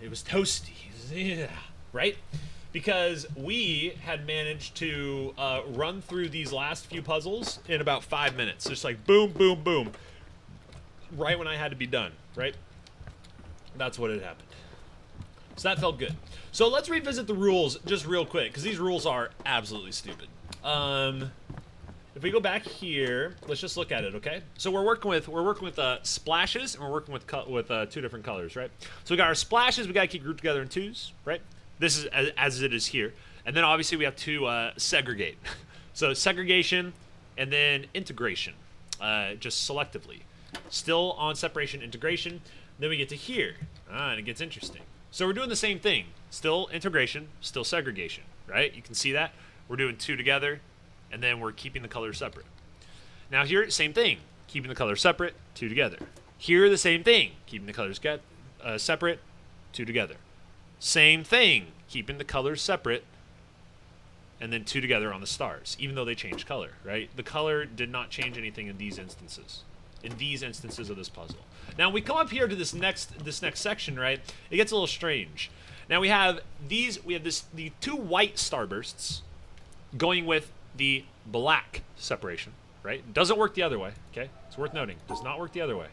It was toasty. Yeah, right? Because we had managed to run through these last few puzzles in about 5 minutes. Just like boom, boom, boom. Right when I had to be done, right? That's what had happened. So that felt good. So let's revisit the rules just real quick, because these rules are absolutely stupid. If we go back here, let's just look at it, okay? So we're working with splashes, and we're working with two different colors, right? So we got our splashes. We got to keep grouped together in twos, right? This is as it is here, and then obviously we have to segregate. So segregation, and then integration, just selectively. Still on separation, integration. Then we get to here, and it gets interesting. So we're doing the same thing. Still integration, still segregation, right? You can see that. We're doing two together, and then we're keeping the colors separate. Now here, same thing. Keeping the colors separate, two together. Here, the same thing. Keeping the colors separate, two together. Same thing. Keeping the colors separate, and then two together on the stars, even though they changed color, right? The color did not change anything in these instances. In these instances of this puzzle. Now we come up here to this next section, right? It gets a little strange. Now we have the two white starbursts going with the black separation, right? Doesn't work the other way, okay? It's worth noting. Does not work the other way,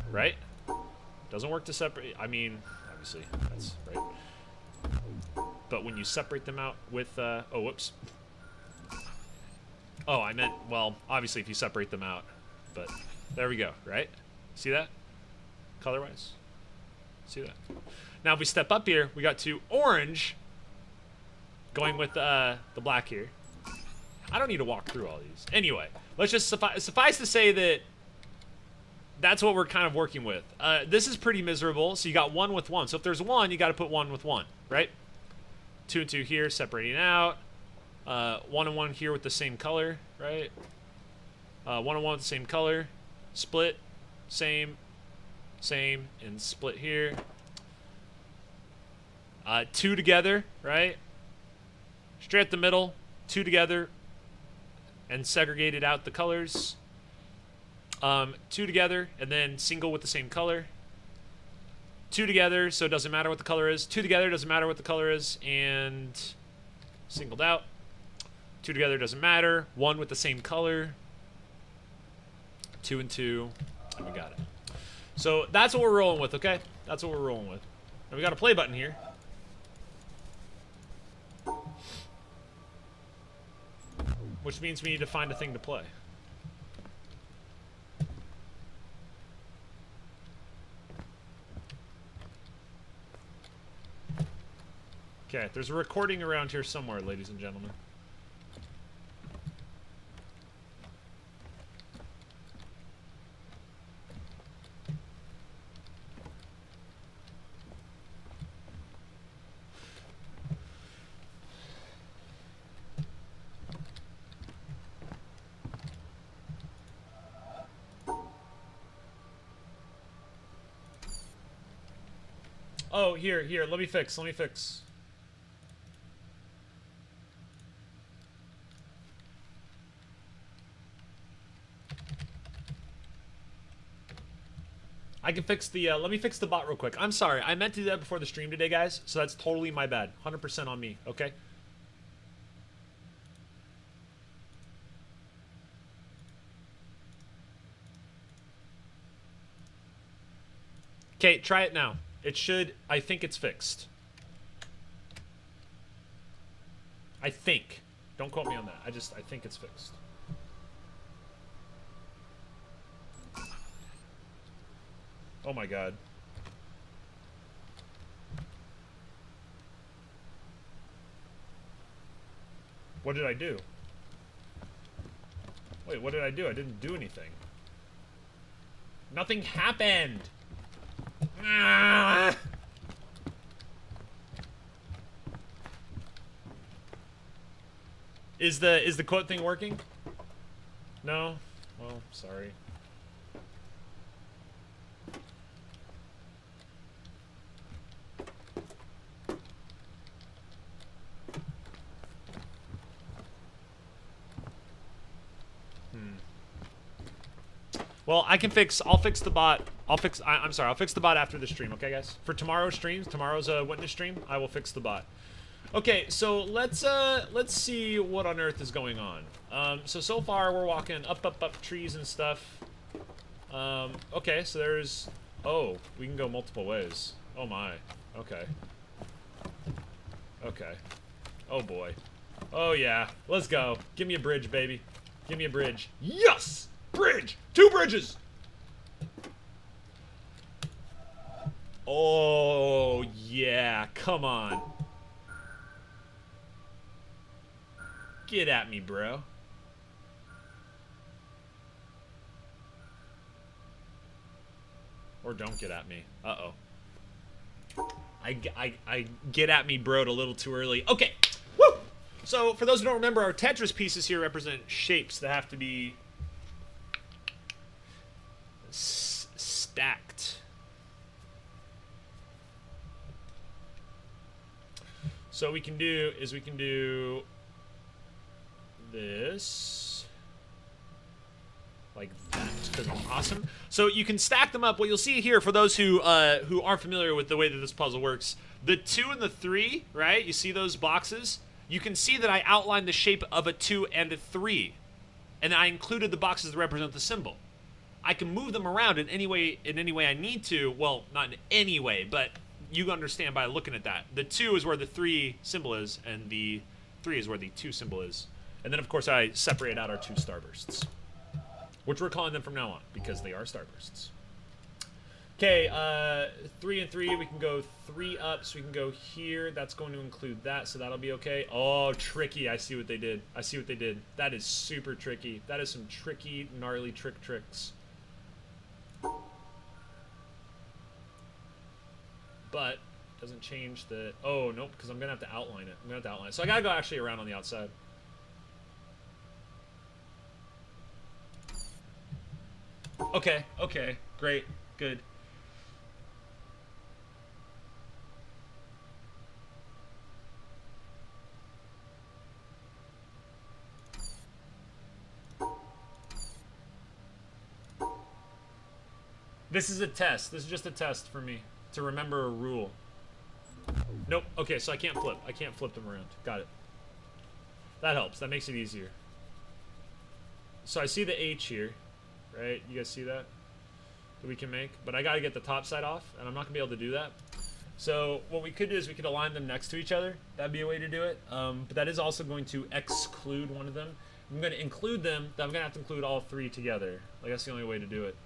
right? Doesn't work to separate. I mean, obviously, that's right. But when you separate them out with, oh, whoops. Oh, I meant, well, obviously if you separate them out, but there we go, right? See that? Color-wise? See that? Now if we step up here, we got two orange going with the black here. I don't need to walk through all these. Anyway, let's just suffice to say that that's what we're kind of working with. This is pretty miserable, so you got one with one. So if there's one, you got to put one with one, right? Two and two here, separating out. One and one here with the same color, right? One and one with the same color. Split, same, and split here. Two together, right? Straight at the middle, two together, and segregated out the colors. Two together, and then single with the same color. Two together, so it doesn't matter what the color is. Two together, doesn't matter what the color is, and singled out. Two together, doesn't matter. One with the same color. Two and two, and we got it. So that's what we're rolling with, okay? That's what we're rolling with. And we got a play button here. Which means we need to find a thing to play. Okay, there's a recording around here somewhere, ladies and gentlemen. Oh, here, let me fix. I can fix the, let me fix the bot real quick. I'm sorry, I meant to do that before the stream today, guys, so that's totally my bad. 100% on me, okay? Okay, try it now. It should, I think it's fixed. I think. Don't quote me on that. I think it's fixed. Oh my god. What did I do? Wait, what did I do? I didn't do anything. Nothing happened! Ah! Is the quote thing working? No? Well, sorry. Well, I'll fix the bot I'm sorry. I'll fix the bot after the stream. Okay, guys. For tomorrow's streams, tomorrow's witness stream, I will fix the bot. Okay, so let's see what on earth is going on. So far we're walking up trees and stuff. Okay, so there's. Oh, we can go multiple ways. Oh my. Okay. Okay. Oh boy. Oh yeah. Let's go. Give me a bridge, baby. Give me a bridge. Yes! Bridge! 2 bridges! Oh yeah. Come on. Get at me, bro. Or don't get at me. Uh-oh. I get at me, bro'd a little too early. Okay. Woo! So, for those who don't remember, our Tetris pieces here represent shapes that have to be stacked. So, what we can do is we can do this like that, because I'm awesome. So you can stack them up. What you'll see here, for those who aren't familiar with the way that this puzzle works, the 2 and the 3, right? You see those boxes? You can see that I outlined the shape of a 2 and a 3, and I included the boxes that represent the symbol. I can move them around in any way I need to. Well, not in any way, but you understand by looking at that. The 2 is where the 3 symbol is, and the 3 is where the 2 symbol is. And then, of course, I separate out our 2 starbursts, which we're calling them from now on because they are starbursts. Okay, 3 and 3, we can go 3 up, so we can go here. That's going to include that, so that'll be okay. Oh, tricky. I see what they did. I see what they did. That is super tricky. That is some tricky, gnarly tricks. But doesn't change the... Oh, nope, because I'm going to have to outline it. I'm going to have to outline it. So I got to go actually around on the outside. Okay, okay, great, good. This is a test. This is just a test for me to remember a rule. Nope. Okay, so I can't flip. I can't flip them around. Got it. That helps. That makes it easier. So I see the H here. Right? You guys see that? That we can make? But I gotta get the top side off, and I'm not gonna be able to do that. So what we could do is we could align them next to each other. That'd be a way to do it. But that is also going to exclude one of them. I'm gonna include them, I'm gonna have to include all 3 together. Like, that's the only way to do it.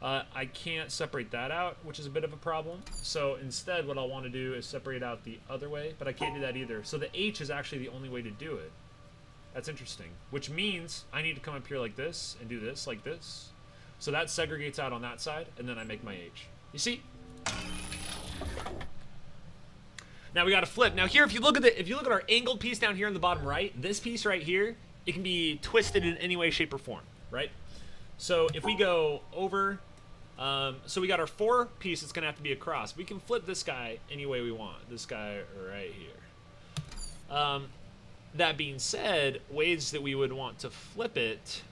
I can't separate that out, which is a bit of a problem. So instead, what I'll want to do is separate out the other way, but I can't do that either. So the H is actually the only way to do it. That's interesting. Which means I need to come up here like this and do this like this. So that segregates out on that side, and then I make my H. You see? Now we got to flip. Now here, if you look at our angled piece down here in the bottom right, this piece right here, it can be twisted in any way, shape, or form, right? So if we go over, so we got our 4 piece, it's gonna have to be across. We can flip this guy any way we want. This guy right here. That being said, ways that we would want to flip it.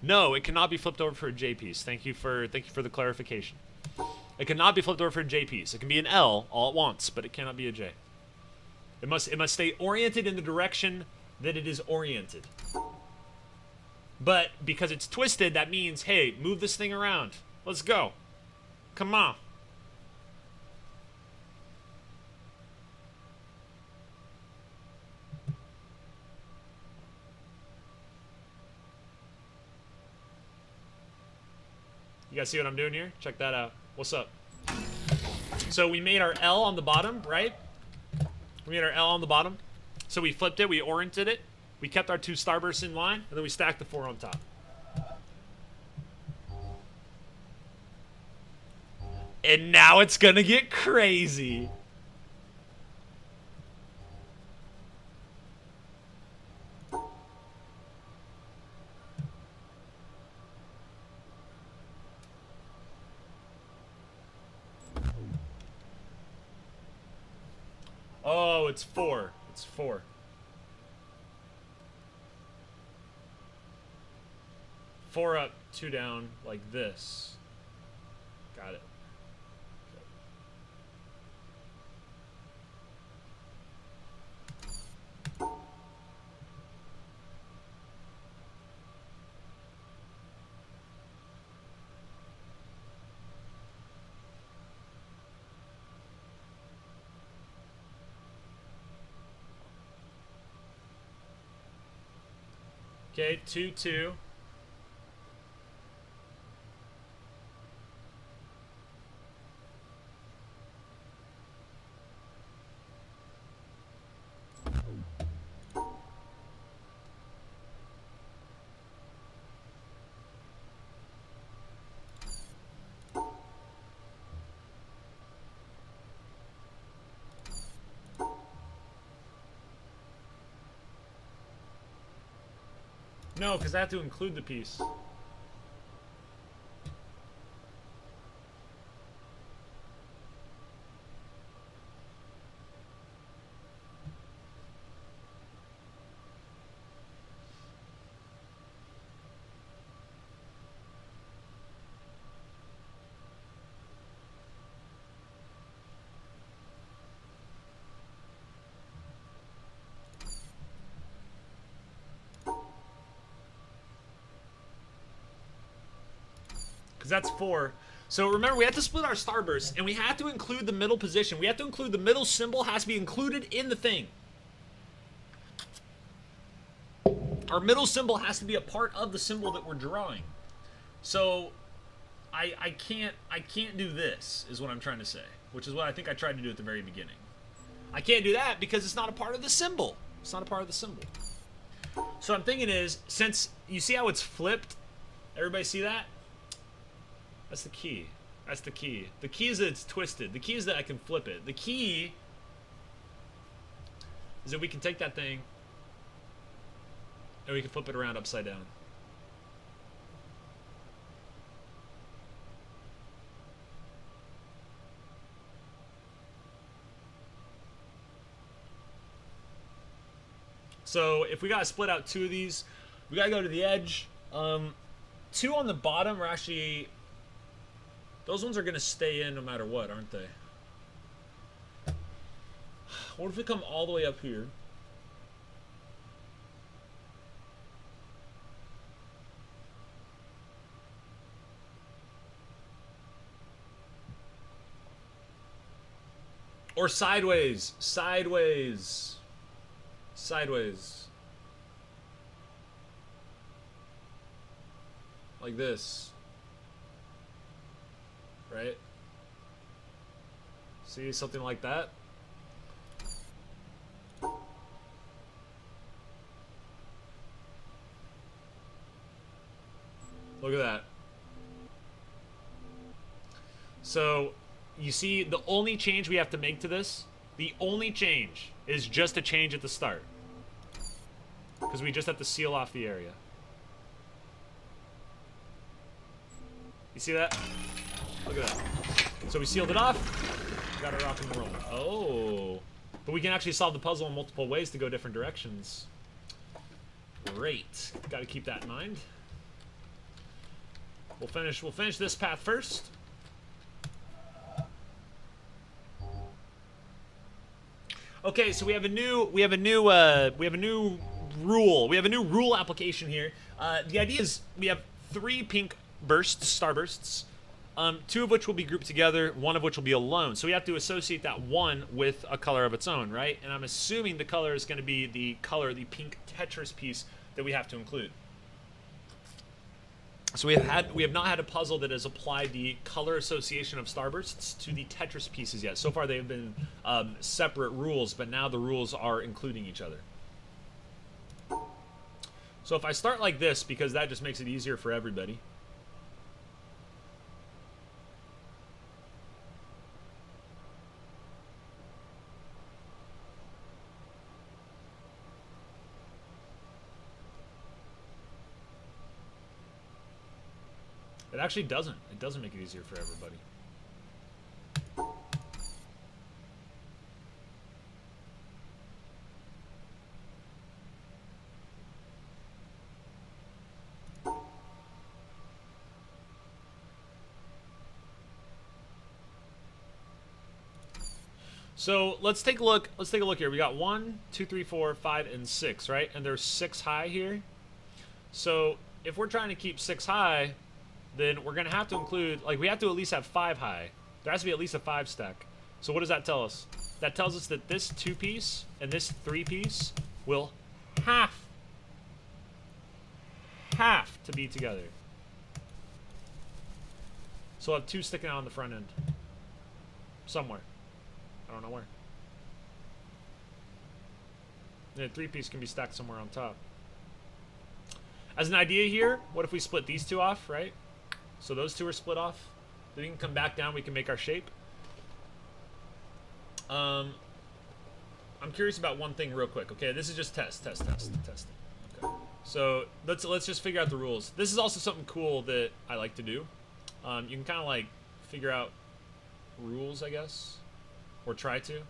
No, it cannot be flipped over for a J piece. Thank you for the clarification. It cannot be flipped over for a J piece. It can be an L all at once, but it cannot be a J. It must stay oriented in the direction that it is oriented. But because it's twisted, that means, hey, move this thing around. Let's go. Come on. You guys see what I'm doing here? Check that out. What's up? So we made our L on the bottom, right? We made our L on the bottom. So we flipped it, we oriented it, we kept our 2 starbursts in line, and then we stacked the 4 on top. And now it's gonna get crazy. Oh, it's 4. It's 4. 4 up, 2 down, like this. Got it. Okay, 2, 2. No, because I have to include the piece. Because that's 4. So remember, we have to split our starburst, and we have to include the middle position. We have to include the middle symbol, has to be included in the thing. Our middle symbol has to be a part of the symbol that we're drawing. So I can't do this, is what I'm trying to say, which is what I think I tried to do at the very beginning. I can't do that because it's not a part of the symbol. It's not a part of the symbol. So I'm thinking is, since you see how it's flipped, everybody see that? That's the key. That's the key. The key is that it's twisted. The key is that I can flip it. The key is that we can take that thing and we can flip it around upside down. So if we gotta split out 2 of these, we gotta go to the edge. 2 on the bottom are actually, those ones are gonna stay in no matter what, aren't they? What if we come all the way up here? Or sideways, sideways, sideways. Like this. Right? See, something like that. Look at that. So, you see, the only change we have to make to this, the only change is just a change at the start. Because we just have to seal off the area. You see that? Look at that. So we sealed it off. Got it rock and roll. Oh. But we can actually solve the puzzle in multiple ways to go different directions. Great. Got to keep that in mind. We'll finish this path first. Okay, so we have a new rule application here. The idea is we have 3 pink bursts, starbursts, 2 of which will be grouped together, 1 of which will be alone. So we have to associate that 1 with a color of its own, right? And I'm assuming the color is going to be the color, the pink Tetris piece that we have to include. So we have not had a puzzle that has applied the color association of starbursts to the Tetris pieces yet. So far they have been separate rules, but now the rules are including each other. So if I start like this, because that just makes it easier for everybody. It actually doesn't. It doesn't make it easier for everybody. So let's take a look. Let's take a look here. We got 1, 2, 3, 4, 5, and 6, right? And there's 6 high here. So if we're trying to keep 6 high, then we're gonna have to include, like, we have to at least have 5 high. There has to be at least a 5 stack. So what does that tell us? That tells us that this 2 piece and this 3 piece will have to be together. So we'll have 2 sticking out on the front end. Somewhere. I don't know where. And a 3 piece can be stacked somewhere on top. As an idea here, what if we split these 2 off, right? So those 2 are split off. Then we can come back down, we can make our shape. I'm curious about one thing real quick. Okay, this is just testing. Okay. So let's just figure out the rules. This is also something cool that I like to do. You can kind of like figure out rules, I guess, or try to.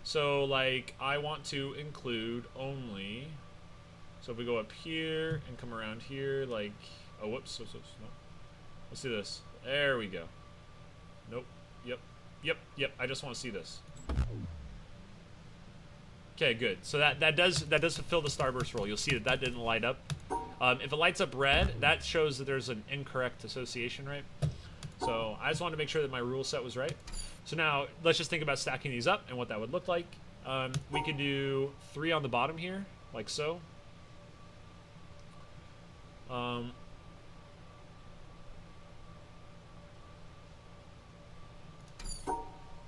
So like I want to include only. So if we go up here and come around here, like, oh, whoops, no. Let's do this. There we go. Nope. Yep. I just want to see this. Okay, good. So that does fulfill the starburst rule. You'll see that didn't light up. If it lights up red, that shows that there's an incorrect association, right? So I just wanted to make sure that my rule set was right. So now let's just think about stacking these up and what that would look like. We could do 3 on the bottom here, like so.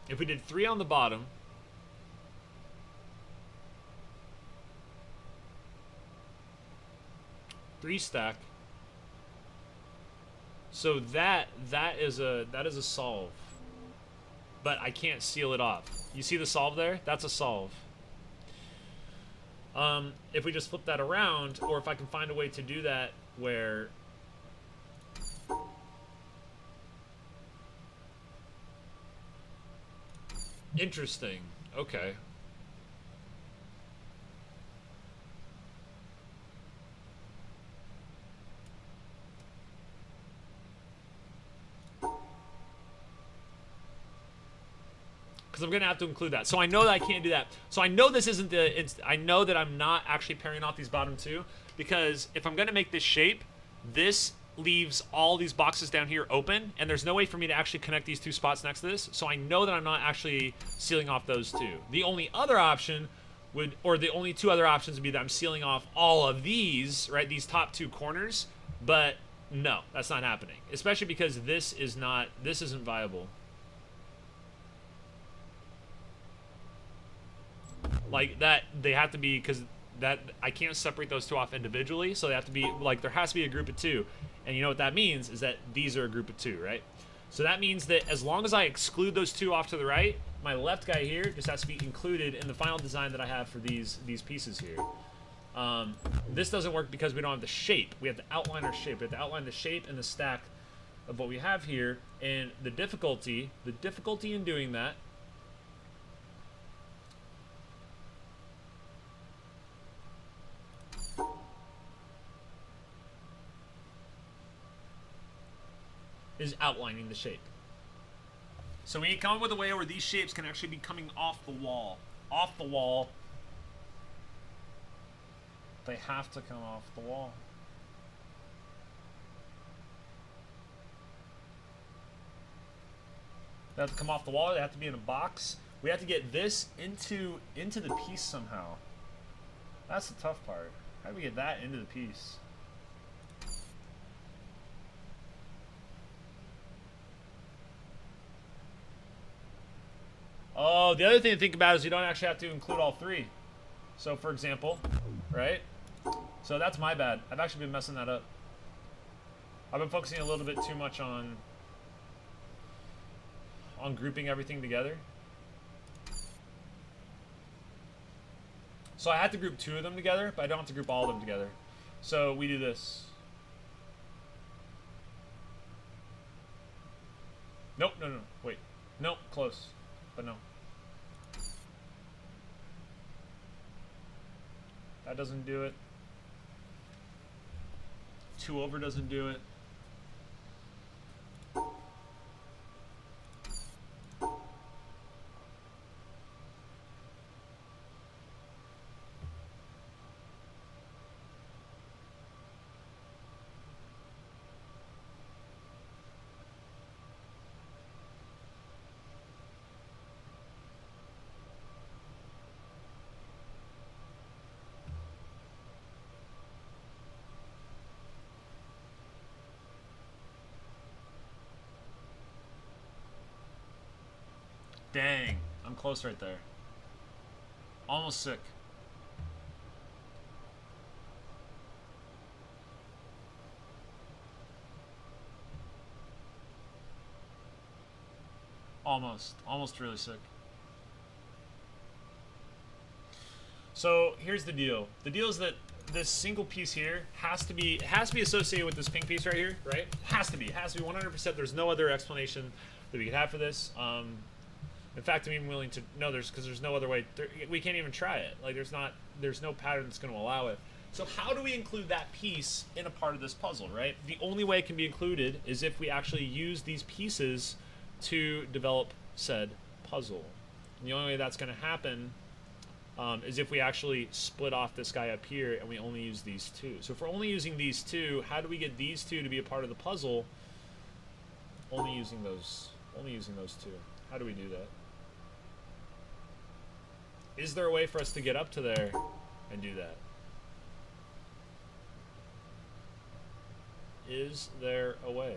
If we did 3 on the bottom, three stack. So that is a solve. But I can't seal it off. You see the solve there? That's a solve. If we just flip that around, or if I can find a way to do that where interesting. Okay. Because I'm gonna have to include that. So I know that I can't do that. So I know this isn't I know that I'm not actually pairing off these bottom 2, because if I'm gonna make this shape, this leaves all these boxes down here open, and there's no way for me to actually connect these 2 spots next to this. So I know that I'm not actually sealing off those 2. The only other option would, or the only 2 other options would be that I'm sealing off all of these, right? These top 2 corners, but no, that's not happening. Especially because this isn't viable. Like that, they have to be, because that I can't separate those 2 off individually, so they have to be like, there has to be a group of 2, and you know what that means is that these are a group of 2, right? So that means that as long as I exclude those 2 off to the right, my left guy here just has to be included in the final design that I have for these pieces here. This doesn't work because we don't have the shape. We have to outline our shape. We have to outline the shape and the stack of what we have here, and the difficulty in doing that is outlining the shape. So we come up with a way where these shapes can actually be coming off the wall. Off the wall. They have to come off the wall. They have to come off the wall. They have to be in a box. We have to get this into the piece somehow. That's the tough part. How do we get that into the piece? Oh, the other thing to think about is you don't actually have to include all 3. So, for example, right? So that's my bad. I've actually been messing that up. I've been focusing a little bit too much on grouping everything together. So I had to group 2 of them together, but I don't have to group all of them together. So we do this. Nope, no, wait. Nope, close. But no. That doesn't do it. 2 over doesn't do it. Dang. I'm close right there. Almost sick. Almost really sick. So here's the deal. The deal is that this single piece here has to be associated with this pink piece right here, right? Has to be 100%. There's no other explanation that we could have for this. In fact, I'm even willing to because there's no other way. We can't even try it. Like there's no pattern that's going to allow it. So how do we include that piece in a part of this puzzle, right? The only way it can be included is if we actually use these pieces to develop said puzzle. And the only way that's going to happen is if we actually split off this guy up here and we only use these two. So if we're only using these two, how do we get these two to be a part of the puzzle? Only using those two. How do we do that? Is there a way for us to get up to there and do that? Is there a way?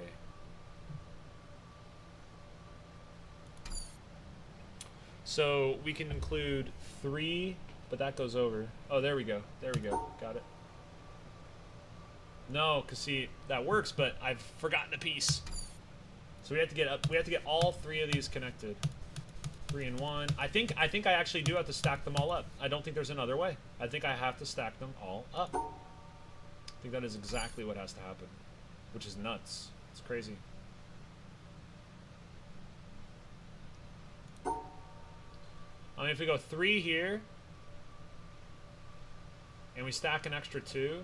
So we can include 3, but that goes over. Oh, there we go. There we go. Got it. No, because see, that works, but I've forgotten a piece. So we have to get up. We have to get all 3 of these connected. 3 and 1. I think I actually do have to stack them all up. I don't think there's another way. I think I have to stack them all up. I think that is exactly what has to happen, which is nuts. It's crazy. I mean, if we go 3 here, and we stack an extra 2,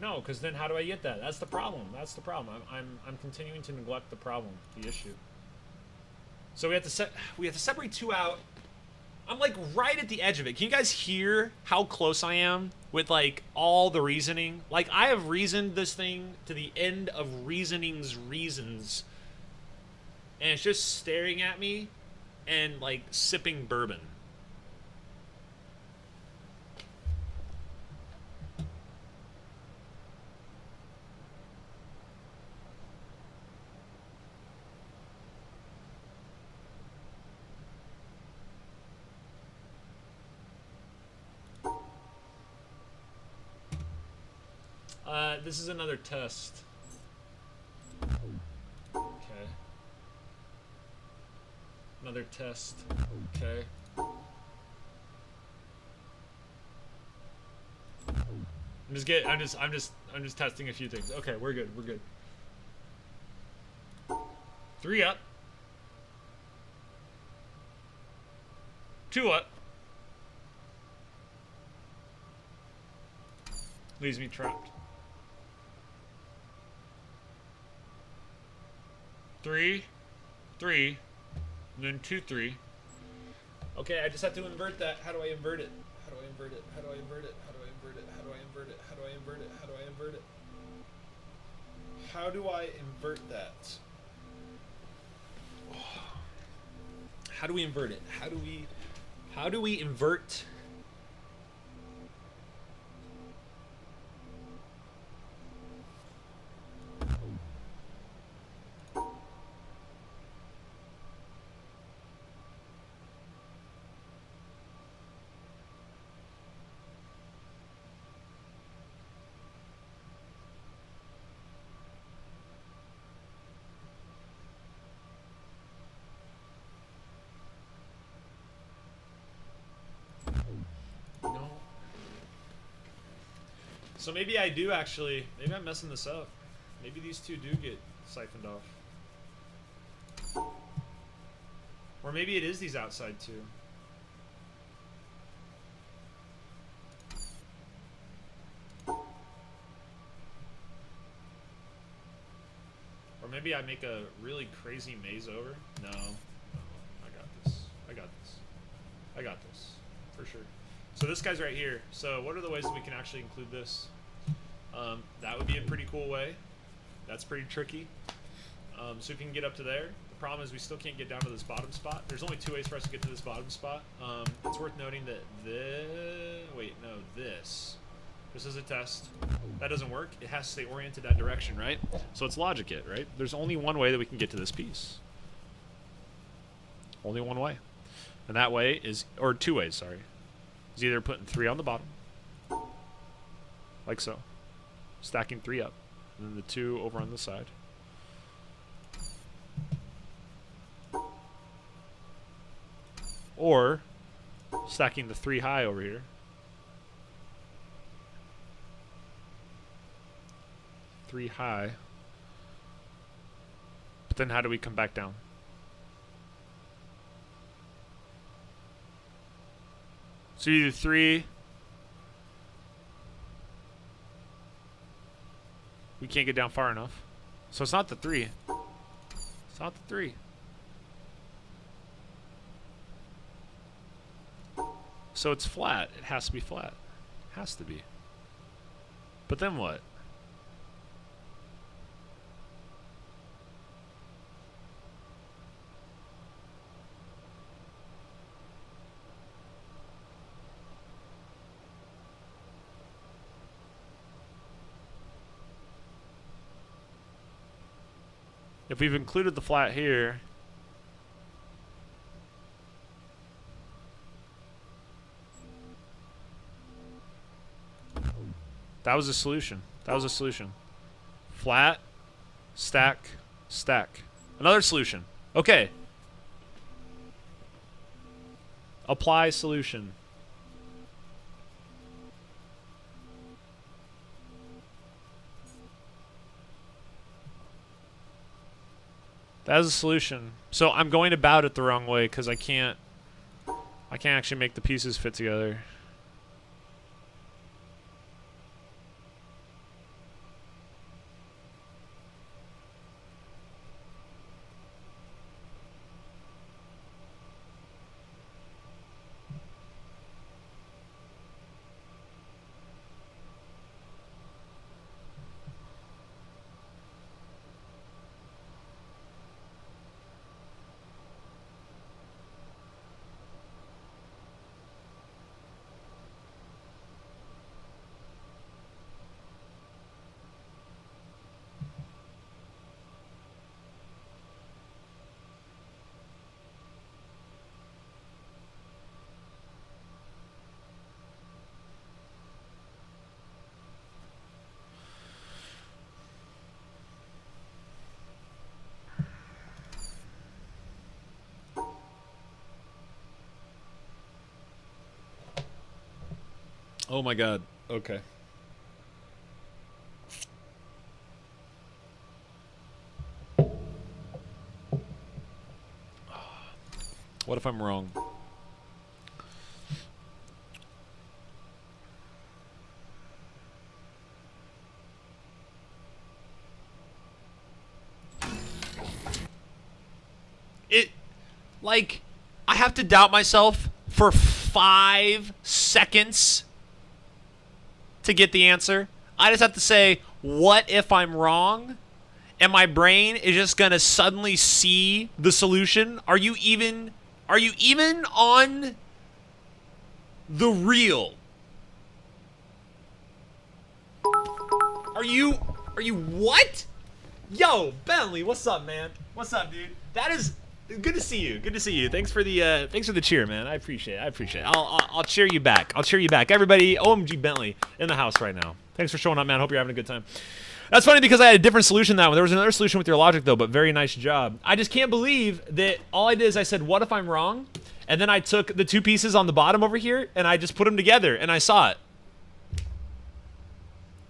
no, because then how do I get that? That's the problem. That's the problem. I'm continuing to neglect the problem, the issue. So we have to separate 2 out. I'm like right at the edge of it. Can you guys hear how close I am with like all the reasoning? Like I have reasoned this thing to the end of reasoning's reasons. And it's just staring at me and like sipping bourbon. This is another test. Okay. Another test. Okay. I'm just testing a few things. Okay, we're good. We're good. 3 up. 2 up. Leaves me trapped. 3, 3, and then 2, 3. Okay, I just have to invert that. How do I invert it? How do I invert it? How do I invert it? How do I invert it? How do I invert it? How do I invert it? How do I invert it? How do I invert that? How do we invert it? How do we invert? So maybe I do actually, maybe I'm messing this up. Maybe these 2 do get siphoned off. Or maybe it is these outside 2. Or maybe I make a really crazy maze over. No, I got this. I got this. I got this, for sure. So this guy's right here. So what are the ways that we can actually include this? That would be a pretty cool way. That's pretty tricky. So if you can get up to there. The problem is we still can't get down to this bottom spot. There's only 2 ways for us to get to this bottom spot. It's worth noting that this This is a test. That doesn't work. It has to stay oriented that direction, right? So it's logic it, right? There's only one way that we can get to this piece. Only one way. And that way is, or two ways, sorry. Is either putting 3 on the bottom, like so. Stacking 3 up. And then the 2 over on the side. Or stacking the 3 high over here. 3 high. But then how do we come back down? So you do 3. We can't get down far enough. So it's not the 3. It's not the 3. So it's flat. It has to be flat. It has to be. But then what? If we've included the flat here, that was a solution. That was a solution. Flat, stack, stack. Another solution. Okay. Apply solution. That is a solution. So I'm going about it the wrong way because I can't actually make the pieces fit together. Oh my god. Okay. What if I'm wrong? Like, I have to doubt myself for 5 seconds to get the answer. I just have to say, what if I'm wrong? And my brain is just gonna suddenly see the solution. Are you even on the real? Are you what? Yo, Bentley, what's up, man? What's up, dude? That is good to see you. Good to see you. Thanks for the cheer, man. I appreciate it. I'll cheer you back. I'll cheer you back. Everybody, OMG Bentley in the house right now. Thanks for showing up, man. Hope you're having a good time. That's funny because I had a different solution that one. There was another solution with your logic though, but very nice job. I just can't believe that all I did is I said, what if I'm wrong? And then I took the 2 pieces on the bottom over here and I just put them together and I saw it.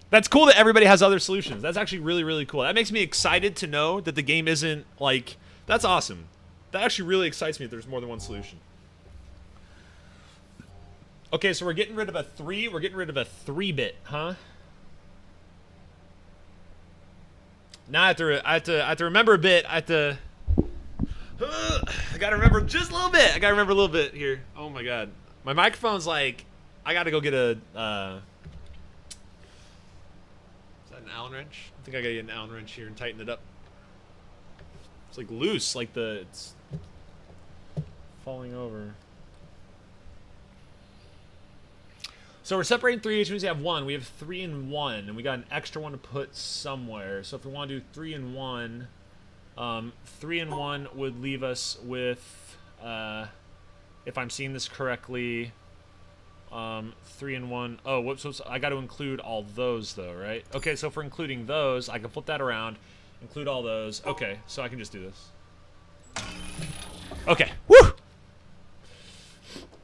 That's cool that everybody has other solutions. That's actually really, really cool. That makes me excited to know that the game isn't like, that's awesome. That actually really excites me if there's more than one solution. Okay, so we're getting rid of a 3. We're getting rid of a 3-bit, huh? Now I have to remember a bit. I gotta remember just a little bit. I gotta remember a little bit here. Oh my god, my microphone's like, I gotta go get a. Is that an Allen wrench? I think I gotta get an Allen wrench here and tighten it up. It's like loose, like it's falling over. So we're separating 3, which means we have 1. We have 3 and 1, and we got an extra one to put somewhere. So if we want to do 3 and 1, 3 and 1 would leave us with, if I'm seeing this correctly, 3 and 1. Oh, whoops. I got to include all those, though, right? Okay, so if we're including those, I can flip that around, include all those. Okay, so I can just do this. Okay, woo!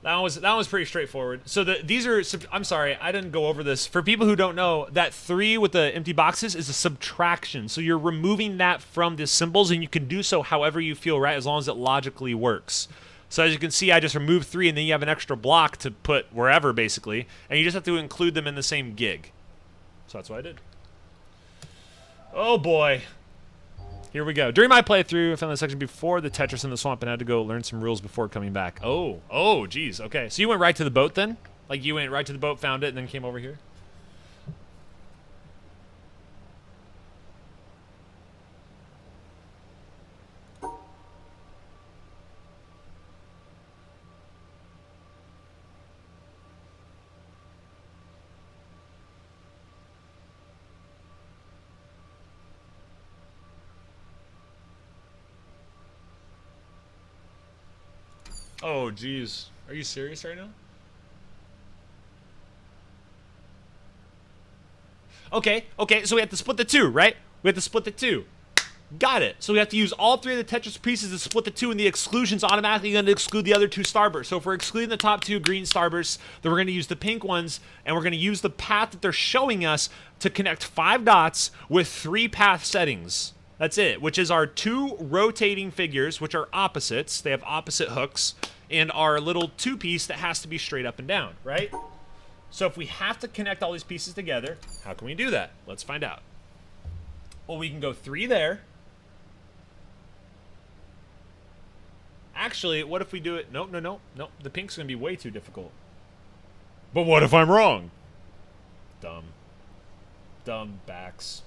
That was pretty straightforward. So these are, I'm sorry, I didn't go over this. For people who don't know, that 3 with the empty boxes is a subtraction. So you're removing that from the symbols, and you can do so however you feel right, as long as it logically works. So as you can see, I just removed 3, and then you have an extra block to put wherever, basically. And you just have to include them in the same gig. So that's what I did. Oh, boy. Here we go. During my playthrough, I found the section before the Tetris in the swamp and had to go learn some rules before coming back. Oh, geez. Okay, so you went right to the boat then? Like you went right to the boat, found it, and then came over here? Oh, geez. Are you serious right now? Okay, so we have to split the 2, right? We have to split the 2. Got it. So we have to use all 3 of the Tetris pieces to split the 2, and the exclusion's automatically going to exclude the other 2 starbursts. So if we're excluding the top 2 green starbursts, then we're going to use the pink ones, and we're going to use the path that they're showing us to connect 5 dots with 3 path settings. That's it, which is our 2 rotating figures, which are opposites. They have opposite hooks, and our little 2-piece that has to be straight up and down, right? So if we have to connect all these pieces together, how can we do that? Let's find out. Well, we can go 3 there. Actually, what if we do it? Nope. The pink's going to be way too difficult. But what if I'm wrong? Dumb backs.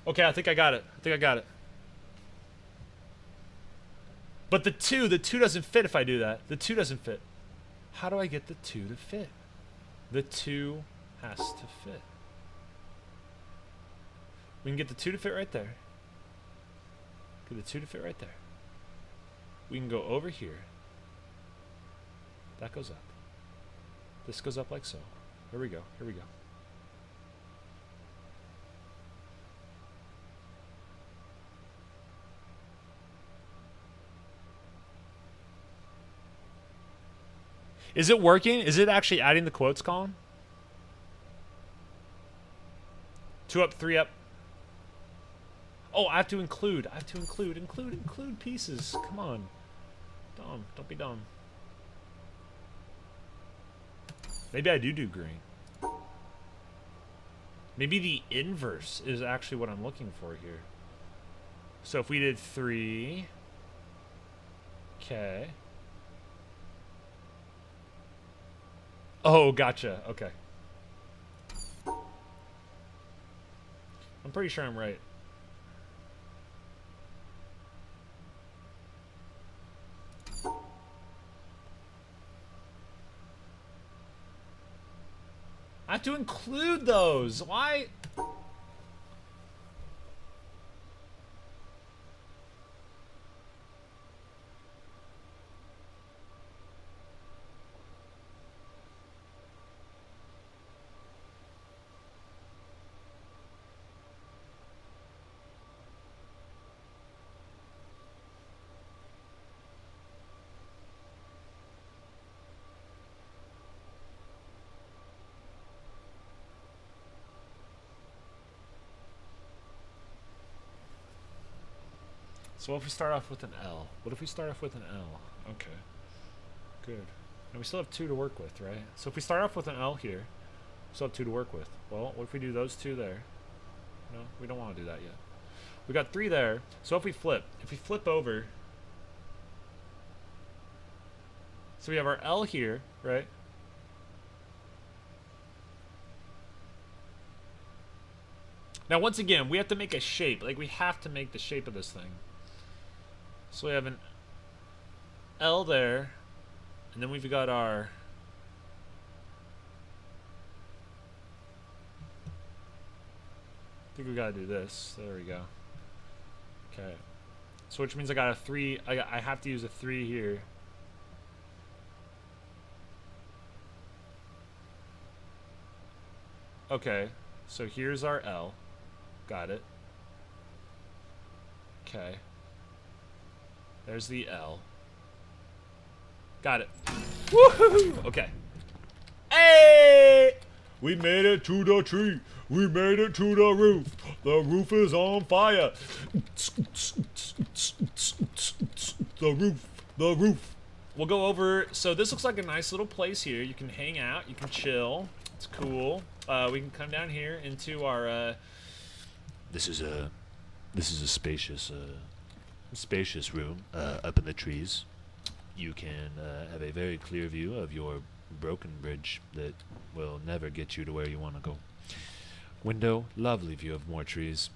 Okay, I think I got it. But the 2 doesn't fit if I do that. The 2 doesn't fit. How do I get the 2 to fit? The 2 has to fit. We can get the 2 to fit right there. Get the 2 to fit right there. We can go over here. That goes up. This goes up like so. Here we go. Is it working? Is it actually adding the quotes column? 2 up, 3 up. Oh, I have to include pieces. Come on. Don't be dumb. Maybe I do green. Maybe the inverse is actually what I'm looking for here. So if we did 3. Okay. Oh, gotcha. Okay. I'm pretty sure I'm right. I have to include those. Why? So what if we start off with an L? What if we start off with an L? Okay. Good. And we still have 2 to work with, right? So if we start off with an L here, we still have 2 to work with. Well, what if we do those 2 there? No, we don't want to do that yet. We got 3 there. So if we flip over, so we have our L here, right? Now, once again, we have to make a shape. Like, we have to make the shape of this thing. So we have an L there, and then we've got our... I think we gotta do this. There we go. Okay. So which means I got a 3. I have to use a 3 here. Okay. So here's our L. Got it. Okay. There's the L. Got it. Woohoo! Okay. Hey! We made it to the tree. We made it to the roof. The roof is on fire. The roof. The roof. We'll go over. So this looks like a nice little place here. You can hang out. You can chill. It's cool. We can come down here into our. This is a spacious room up in the trees. You can have a very clear view of your broken bridge that will never get you to where you want to go. Window, lovely view of more trees.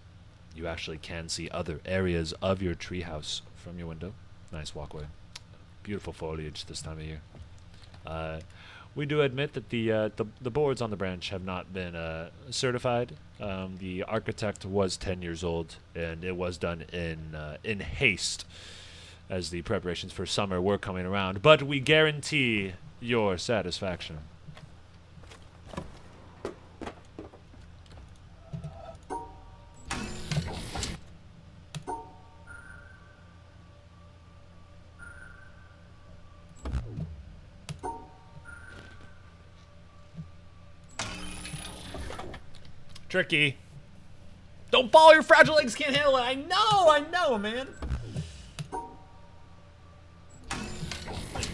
You actually can see other areas of your treehouse from your window. Nice walkway. Beautiful foliage this time of year. We do admit that the boards on the branch have not been certified. The architect was 10 years old, and it was done in haste, as the preparations for summer were coming around. But we guarantee your satisfaction. Tricky. Don't fall, your fragile legs can't handle it. I know, man.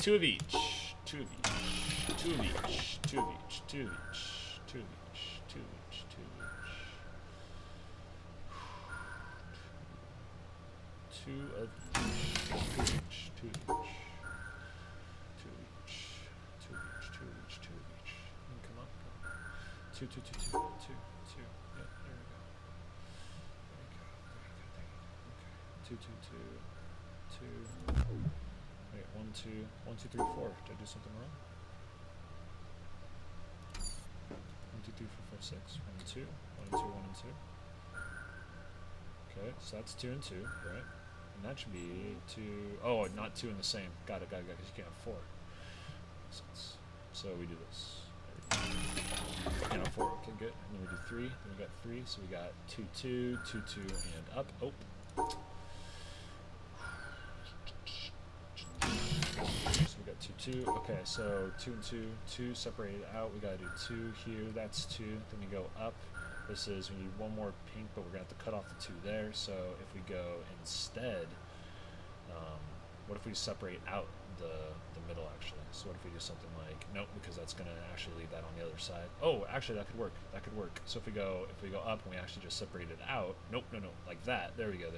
Two of each. Two of each. Two of each. Two of each. Two of each. Two of each. Two of each. Two of each. Two of each. Two of each. Two of each. Two of each. Two of each. Two of each. Two of each. Two of each. You can come up. Two. Two. Two. Two. Two. Two. Yep, there we go. There we go. There we go. Okay. Two. Two. Two. Two. Wait, 1, 2, 1, 2, 3, 4. Did I do something wrong? 1, 2, 3, 4, 5, 6. 1 and 2. 1 and 2, 1 and 2. Okay, so that's 2 and 2, right? And that should be 2. Oh, not 2 in the same. Got it, because you can't have 4. Makes sense. So we do this. Can't have 4. Okay, good. And then we do 3. Then we got 3. So we got 2, 2, 2, 2, and up. Oh. So we got 2, 2. Okay, so 2 and 2, 2 separated out. We gotta do 2 here. That's 2. Then we go up. This is, we need one more pink, but we're gonna have to cut off the 2 there. So if we go instead, what if we separate out the middle actually? So what if we do something like, nope, because that's gonna actually leave that on the other side. Oh, actually that could work. That could work. So if we go up and we actually just separate it out. Nope, no, like that. There we go.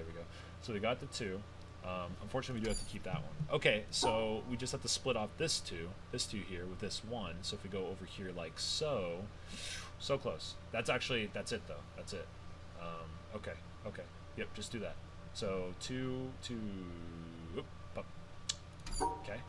So we got the 2. Unfortunately, we do have to keep that one. Okay, so we just have to split off this 2 here with this 1. So if we go over here like so, so close. That's it though. That's it. Okay. Yep, just do that. So 2, 2, whoop, up. Okay.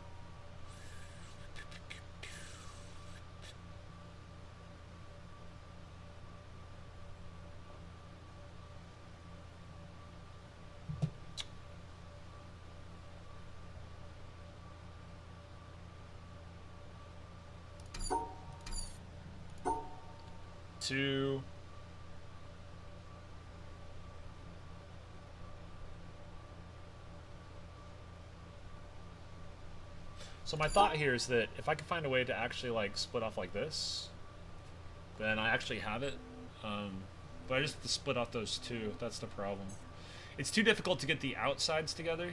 Two. So my thought here is that if I could find a way to actually like split off like this, then I actually have it. But I just have to split off those 2. That's the problem. It's too difficult to get the outsides together.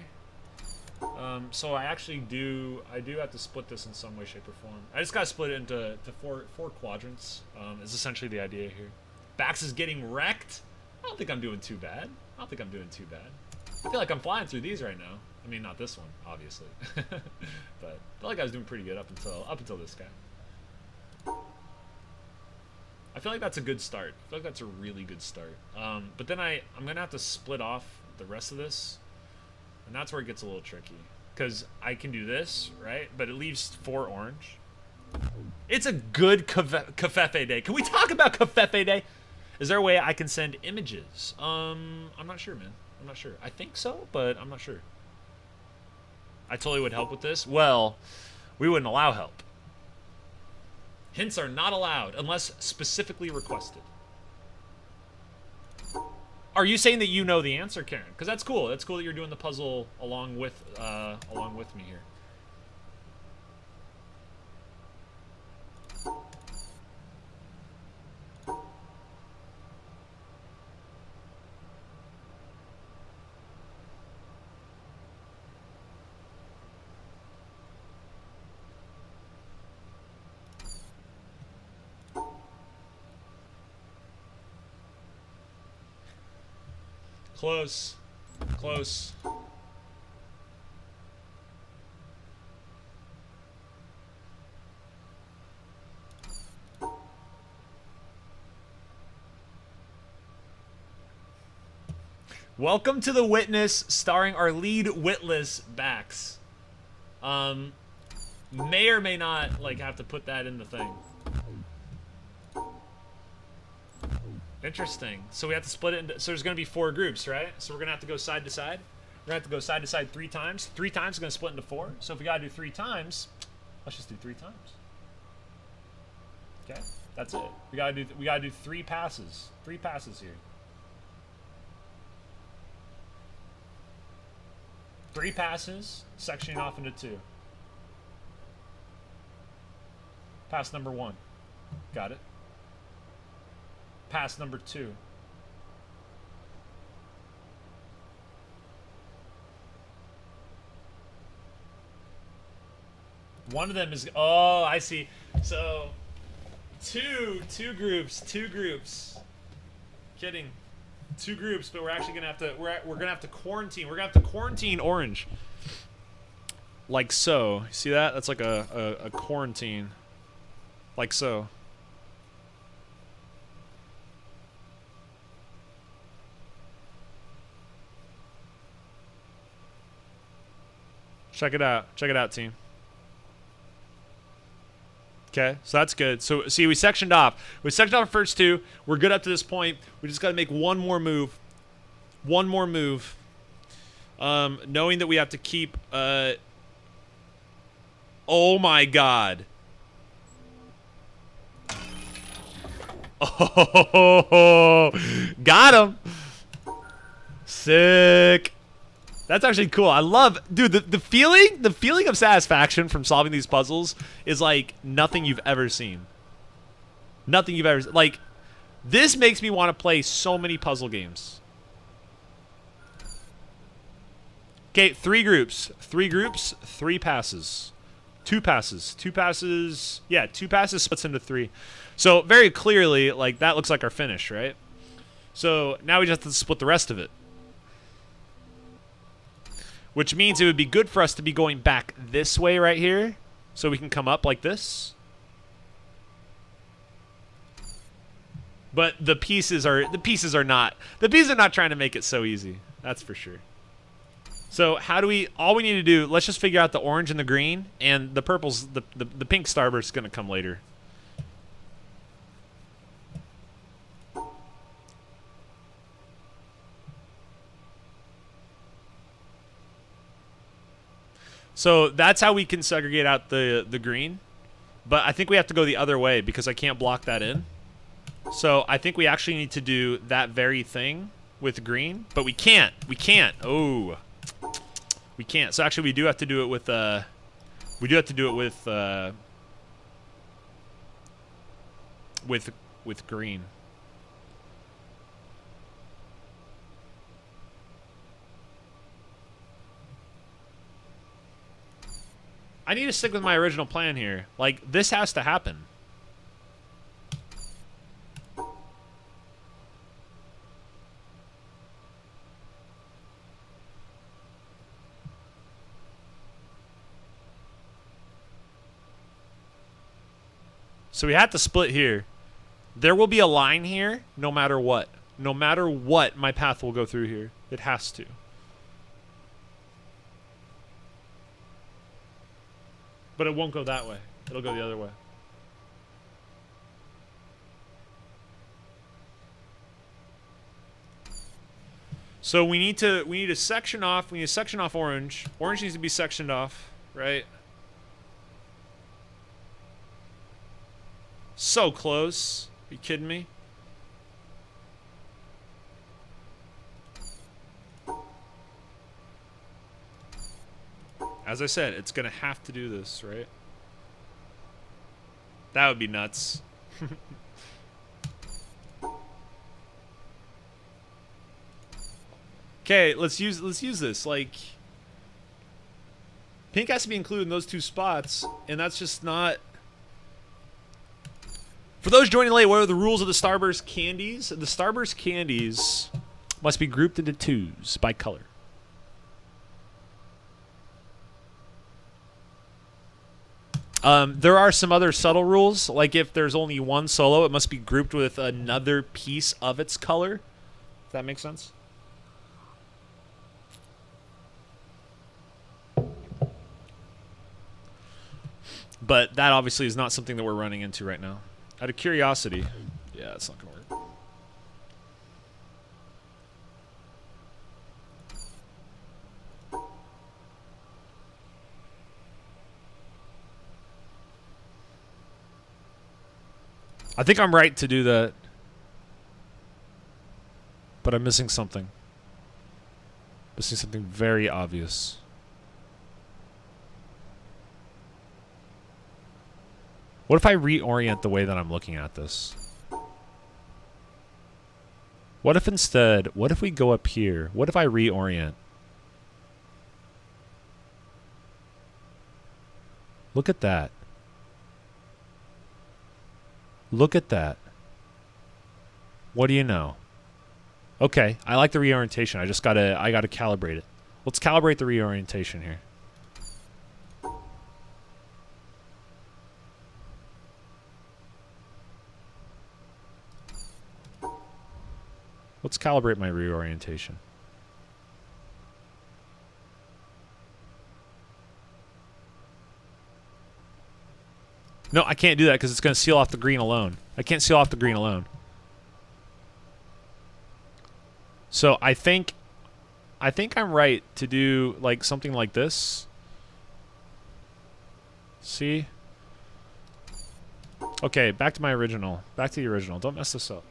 So I do have to split this in some way, shape, or form. I just gotta split it into four quadrants. Is essentially the idea here. Bax is getting wrecked. I don't think I'm doing too bad. I feel like I'm flying through these right now. I mean, not this one, obviously, but I feel like I was doing pretty good up until this guy. I feel like that's a good start. I feel like that's a really good start. But then I'm going to have to split off the rest of this. And that's where it gets a little tricky. Because I can do this, right? But it leaves 4 orange. It's a good Covfefe day. Can we talk about Covfefe day? Is there a way I can send images? I'm not sure, man. I'm not sure. I think so, but I'm not sure. I totally would help with this. Well, we wouldn't allow help. Hints are not allowed unless specifically requested. Are you saying that you know the answer, Karen? Because that's cool. That's cool that you're doing the puzzle along with me here. Close. Close. Welcome to The Witness, starring our lead witless Bax. May or may not, like, have to put that in the thing. Interesting. So we have to split it into, so there's going to be 4 groups, right? So we're going to have to go side to side. We're going to have to go side to side 3 times. 3 times is going to split into 4. So if we got to do 3 times, let's just do 3 times. Okay? That's it. We got to do 3 passes. 3 passes here. 3 passes, sectioning off into 2. Pass number 1. Got it. Pass number 2. One of them is, oh, I see. So two groups. Kidding. 2 groups, but we're actually gonna have to we're gonna have to quarantine. We're gonna have to quarantine orange. Like so. See that? That's like a quarantine. Like so. Check it out. Check it out, team. Okay, so that's good. So, see, we sectioned off. We sectioned off our first 2. We're good up to this point. We just got to make one more move. One more move. Knowing that we have to keep... Oh, my God. Oh, got him. Sick. That's actually cool. I love, dude, the feeling of satisfaction from solving these puzzles is like nothing you've ever seen. Nothing you've ever, like, this makes me want to play so many puzzle games. Okay, 3 groups. 3 groups, 3 passes. 2 passes. 2 passes, yeah, 2 passes splits into 3. So very clearly, like, that looks like our finish, right? So now we just have to split the rest of it. Which means it would be good for us to be going back this way right here. So we can come up like this. But the pieces are not trying to make it so easy. That's for sure. So how do we, all we need to do, let's just figure out the orange and the green, and the purple's, the pink starburst is going to come later. So that's how we can segregate out the green. But I think we have to go the other way because I can't block that in. So I think we actually need to do that very thing with green. But we can't. We can't. Oh. We can't. So actually we do have to do it with with green. I need to stick with my original plan here. Like, this has to happen. So we have to split here. There will be a line here no matter what. No matter what, my path will go through here. It has to. But it won't go that way. It'll go the other way. So we need to section off. We need to section off orange. Orange needs to be sectioned off, right? So close. Are you kidding me? As I said, it's gonna have to do this, right? That would be nuts. Okay, let's use this. Like, pink has to be included in those two spots, and that's just not. For those joining late, what are the rules of the Starburst candies? The Starburst candies must be grouped into twos by color. There are some other subtle rules, like if there's only one solo, it must be grouped with another piece of its color. Does that make sense? But that obviously is not something that we're running into right now. Out of curiosity, yeah, it's not gonna work. I think I'm right to do that. But I'm missing something. Missing something very obvious. What if I reorient the way that I'm looking at this? What if instead, what if we go up here? What if I reorient? Look at that. Look at that. What do you know? Okay, I like the reorientation. I gotta calibrate it. Let's calibrate the reorientation here. Let's calibrate my reorientation. No, I can't do that because it's going to seal off the green alone. I can't seal off the green alone. So I think I'm right to do like something like this. See? Okay, back to my original. Back to the original. Don't mess this up.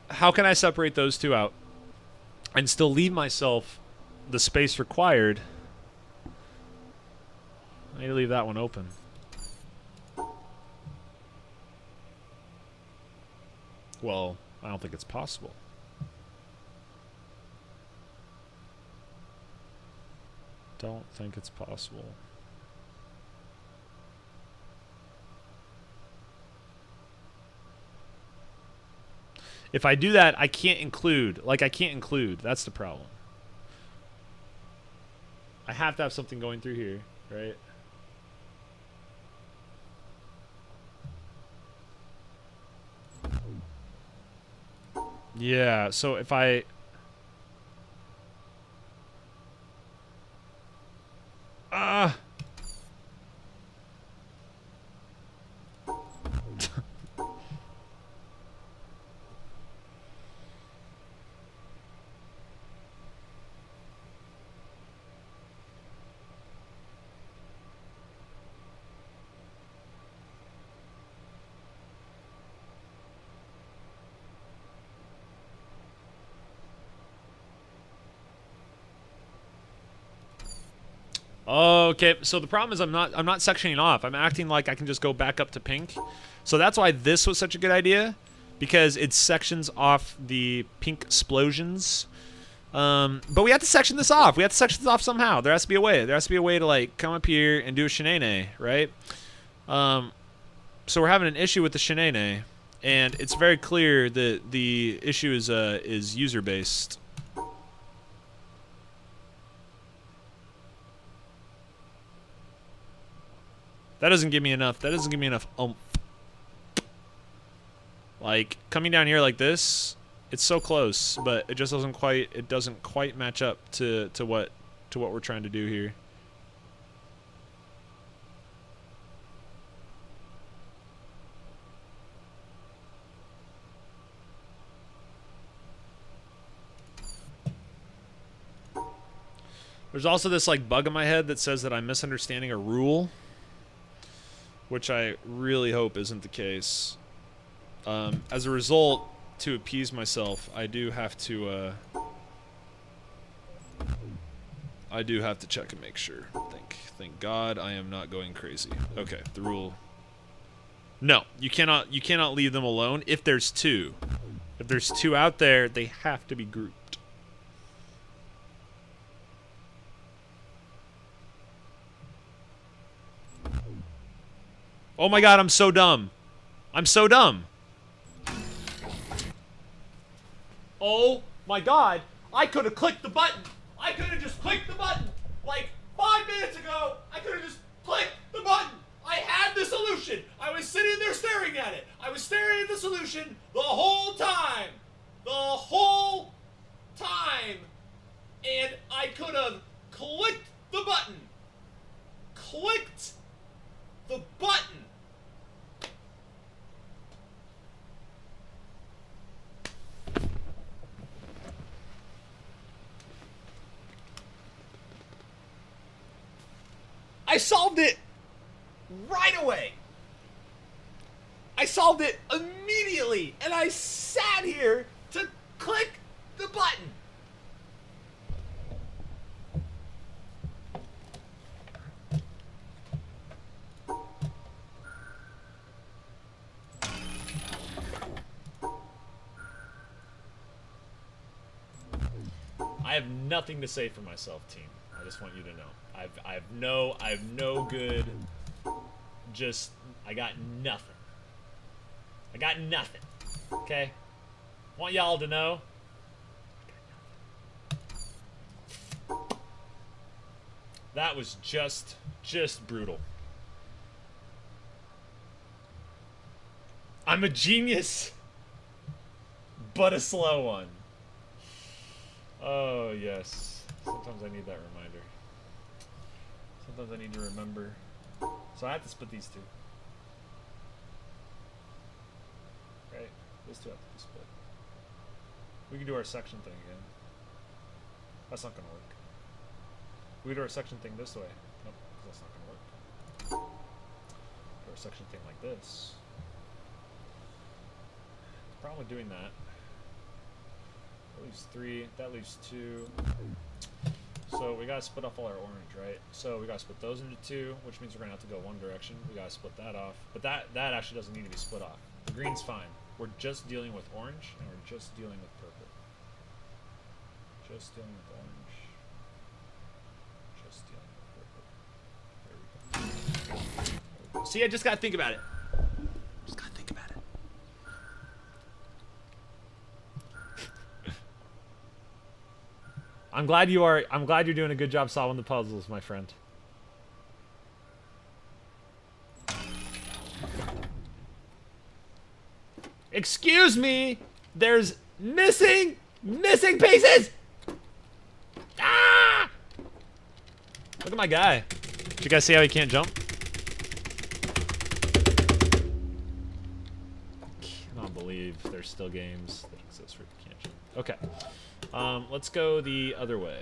How can I separate those two out and still leave myself the space required? I need to leave that one open. Well, I don't think it's possible. Don't think it's possible. If I do that, I can't include. Like, I can't include. That's the problem. I have to have something going through here, right? Yeah, so if I... Okay, so the problem is I'm not sectioning off. I'm acting like I can just go back up to pink. So that's why this was such a good idea, because it sections off the pink explosions. But we have to section this off. We have to section this off somehow. There has to be a way. There has to be a way to like come up here and do a shenane, right? So we're having an issue with the shenane, and it's very clear that the issue is user based. That doesn't give me enough. That doesn't give me enough oomph. Like, coming down here like this, it's so close, but it just doesn't quite match up to what we're trying to do here. There's also this like bug in my head that says that I'm misunderstanding a rule, which I really hope isn't the case. As a result, to appease myself, I do have to check and make sure. Thank God I am not going crazy. Okay, the rule. No, you cannot leave them alone if there's two. If there's two out there, they have to be grouped. Oh my God, I'm so dumb. I'm so dumb. Oh my God, I could have clicked the button. I could have just clicked the button. Like 5 minutes ago, I could have just clicked the button. I had the solution. I was sitting there staring at it. I was staring at the solution the whole time. The whole time. And I could have clicked the button. Clicked the button. I solved it right away. I solved it immediately, and I sat here to click the button. I have nothing to say for myself, team. I just want you to know. I have no good. Just I got nothing. I got nothing. Okay? Want y'all to know. That was just brutal. I'm a genius, but a slow one. Oh, yes. Sometimes I need that reminder. Sometimes I need to remember. So I have to split these two. Right? Those two have to be split. We can do our section thing again. That's not going to work. We can do our section thing this way. Nope, that's not going to work. Do our section thing like this. The problem with doing that. That leaves 3. That leaves 2. So we gotta split off all our orange, right? So we gotta split those into 2, which means we're gonna have to go one direction. We gotta split that off. But that actually doesn't need to be split off. The green's fine. We're just dealing with orange, and we're just dealing with purple. Just dealing with orange. Just dealing with purple. There we go. See, I just gotta think about it. Just gotta think about it. I'm glad you're doing a good job solving the puzzles, my friend. Excuse me! There's missing pieces! Ah! Look at my guy. Did you guys see how he can't jump? Cannot believe there's still games that exist where you can't jump. Okay. Let's go the other way.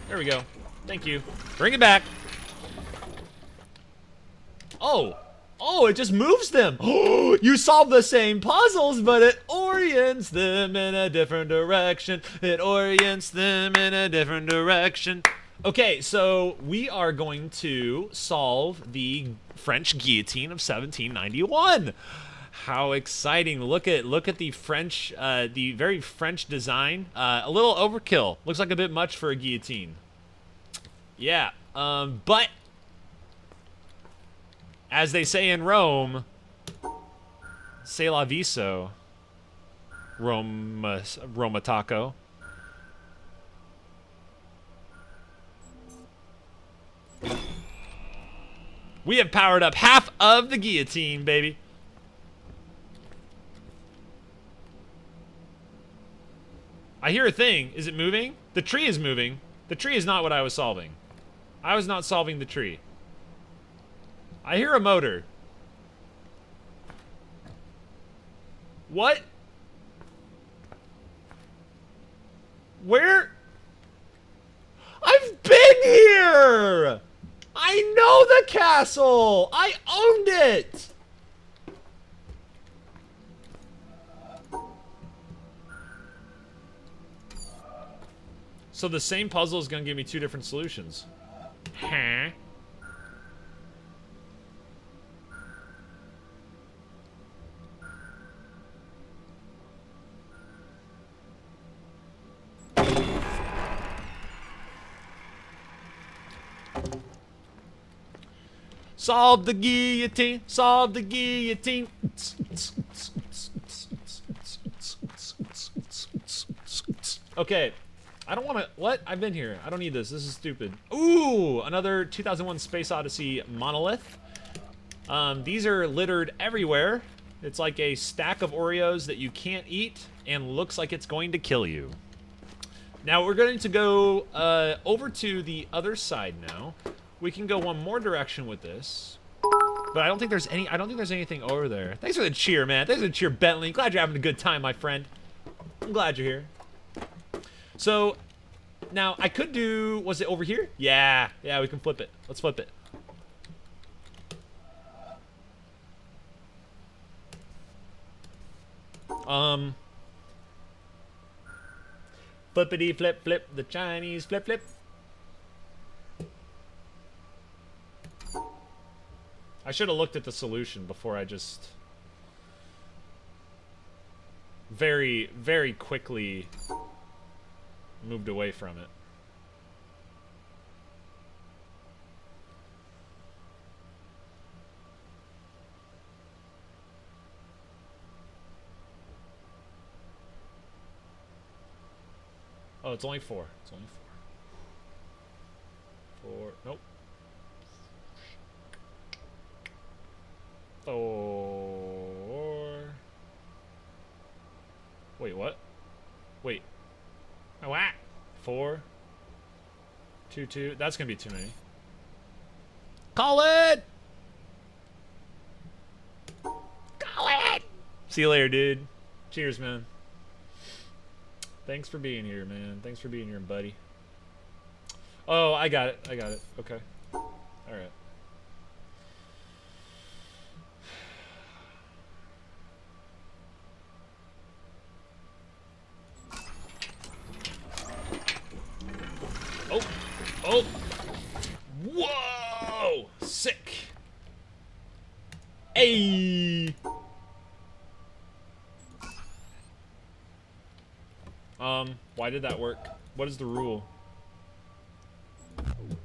There we go. Thank you. Bring it back. Oh, it just moves them. Oh, you solve the same puzzles, but it orients them in a different direction. It orients them in a different direction. Okay, so we are going to solve the French guillotine of 1791. How exciting. Look at the French, the very French design. A little overkill. Looks like a bit much for a guillotine. Yeah, but as they say in Rome, c'est la vie so. Roma Taco. We have powered up half of the guillotine, baby. I hear a thing. Is it moving? The tree is moving. The tree is not what I was solving. I was not solving the tree. I hear a motor. What? Where? I've been here! I know the castle! I owned it! So the same puzzle is gonna give me two different solutions. Huh? Solve the guillotine, solve the guillotine. Okay, I don't want to, what? I've been here. I don't need this. This is stupid. Ooh, another 2001 Space Odyssey monolith. These are littered everywhere. It's like a stack of Oreos that you can't eat and looks like it's going to kill you. Now we're going to go over to the other side now. We can go one more direction with this. But I don't think there's anything over there. Thanks for the cheer, man. Thanks for the cheer, Bentley. Glad you're having a good time, my friend. I'm glad you're here. So, now I could do, was it over here? Yeah, we can flip it. Let's flip it. Flippity flip flip, the Chinese flip flip. I should have looked at the solution before I just very, very quickly moved away from it. Oh, it's only 4. It's only 4. 4. Nope. 4. Wait, what? Wait. Oh, what? 4. 2, 2. That's gonna be too many. Call it! Call it! See you later, dude. Cheers, man. Thanks for being here, man. Thanks for being here, buddy. Oh, I got it. I got it. Okay. Alright. Oh! Oh! Whoa! Sick! Hey! Why did that work? What is the rule?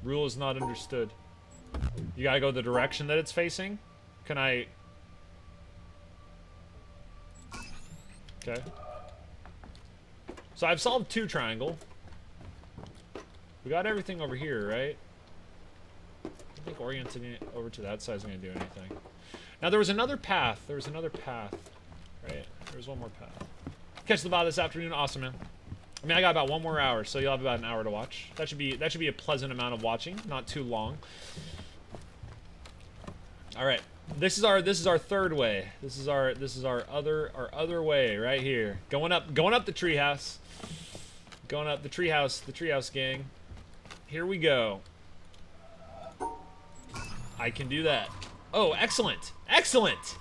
Rule is not understood. You gotta go the direction that it's facing? Can I... Okay. So I've solved 2 triangle. We got everything over here, right? I don't think orienting it over to that side is going to do anything. Now, there was another path. There was another path, right? There was one more path. Catch the bot this afternoon. Awesome, man. I mean, I got about 1 more hour, so you'll have about an hour to watch. That should be a pleasant amount of watching, not too long. All right. This is our third way. This is our other way right here. Going up the treehouse. Going up the treehouse gang. Here we go. I can do that. Oh, excellent. Excellent.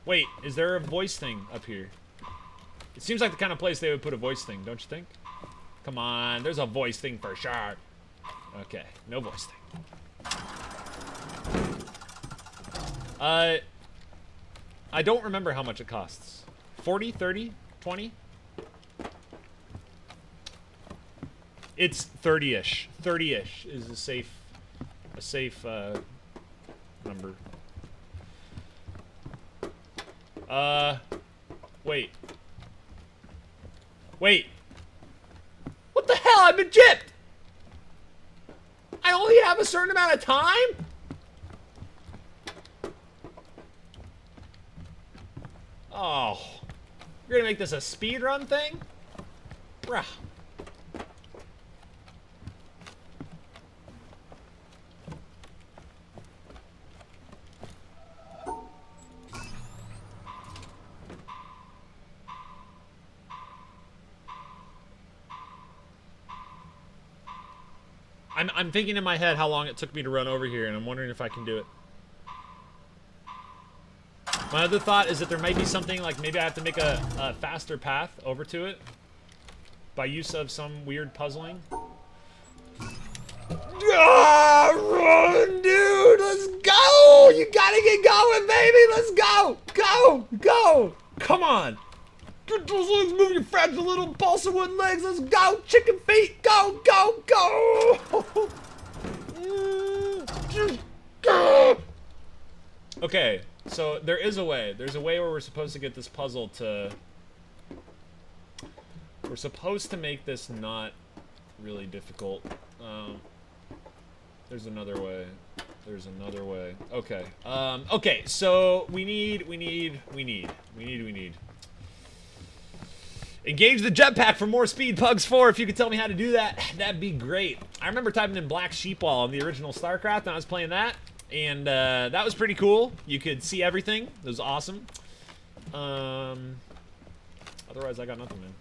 Wait, is there a voice thing up here? It seems like the kind of place they would put a voice thing, don't you think? Come on, there's a voice thing for sure. Okay, no voice thing. I don't remember how much it costs. 40, 30, 20? It's 30-ish. 30-ish is a safe number. Wait. Wait. What the hell? I've been gypped! I only have a certain amount of time? Oh. You're gonna make this a speedrun thing? Bruh. I'm thinking in my head how long it took me to run over here, and I'm wondering if I can do it. My other thought is that there might be something, like maybe I have to make a faster path over to it by use of some weird puzzling. Ah, run, dude! Let's go! You gotta get going, baby! Let's go! Go! Go! Come on! Get those legs moving, your fragile little balsa wood legs! Let's go! Chicken feet! Go! Go! Go! Just go! Okay, so there is a way. There's a way where we're supposed to get this puzzle to... We're supposed to make this not really difficult. There's another way. There's another way. Okay. Okay, so we need. Engage the jetpack for more speed, Pugs 4. If you could tell me how to do that, that'd be great. I remember typing in Black Sheepwall on the original StarCraft, and I was playing that. And that was pretty cool. You could see everything. It was awesome. Otherwise, I got nothing, man.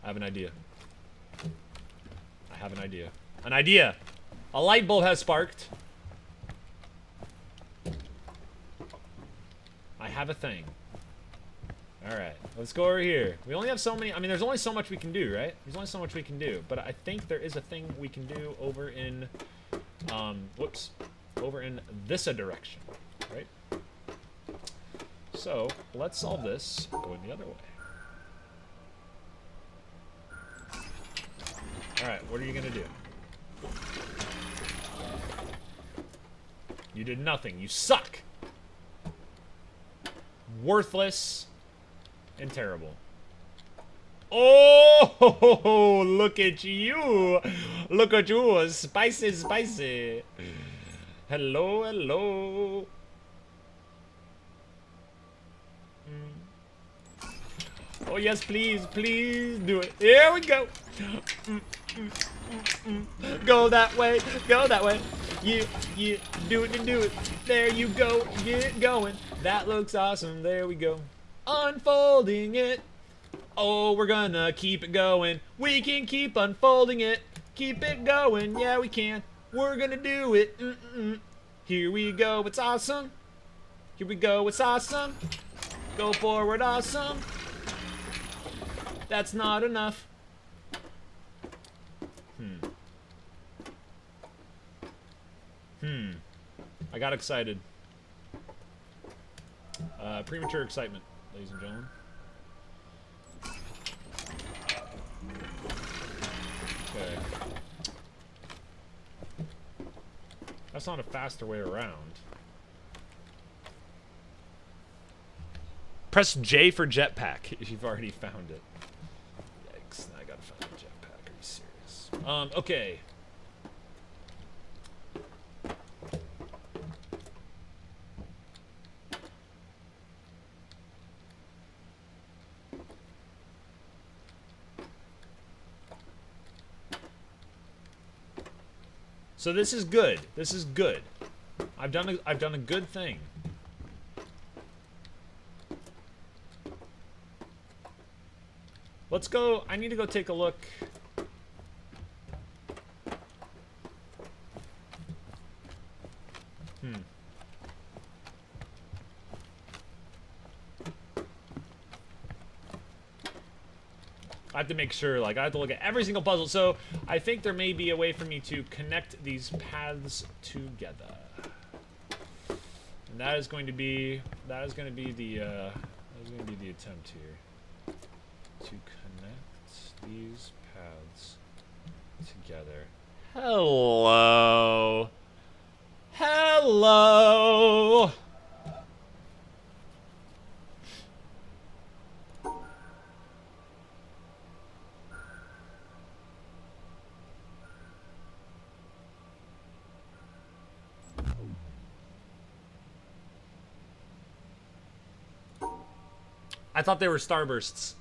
I have an idea. I have an idea. An idea! A light bulb has sparked. I have a thing. Alright, let's go over here. We only have so many... I mean, there's only so much we can do, right? There's only so much we can do. But I think there is a thing we can do over in... whoops. Over in this direction, right? So, let's solve this going the other way. Alright, what are you gonna do? You did nothing. You suck! Worthless and terrible. Oh, look at you. Look at you. Spicy, spicy. Hello, hello. Oh, yes, please, please do it. Here we go. Go that way, go that way. Yeah, do it and do it. There you go, get it going. That looks awesome, there we go. Unfolding it. Oh, we're gonna keep it going. We can keep unfolding it. Keep it going, yeah we can. We're gonna do it. Here we go, it's awesome. Here we go, it's awesome. Go forward, awesome. That's not enough. I got excited. Premature excitement, ladies and gentlemen. Okay. That's not a faster way around. Press J for jetpack if you've already found it. Yikes, now I gotta find the jetpack. Are you serious? Okay. So this is good. This is good. I've done a good thing. Let's go. I need to go take a look. I have to make sure, like, I have to look at every single puzzle. So I think there may be a way for me to connect these paths together. And that is going to be the attempt here. To connect these paths together. Hello. Hello. I thought they were starbursts.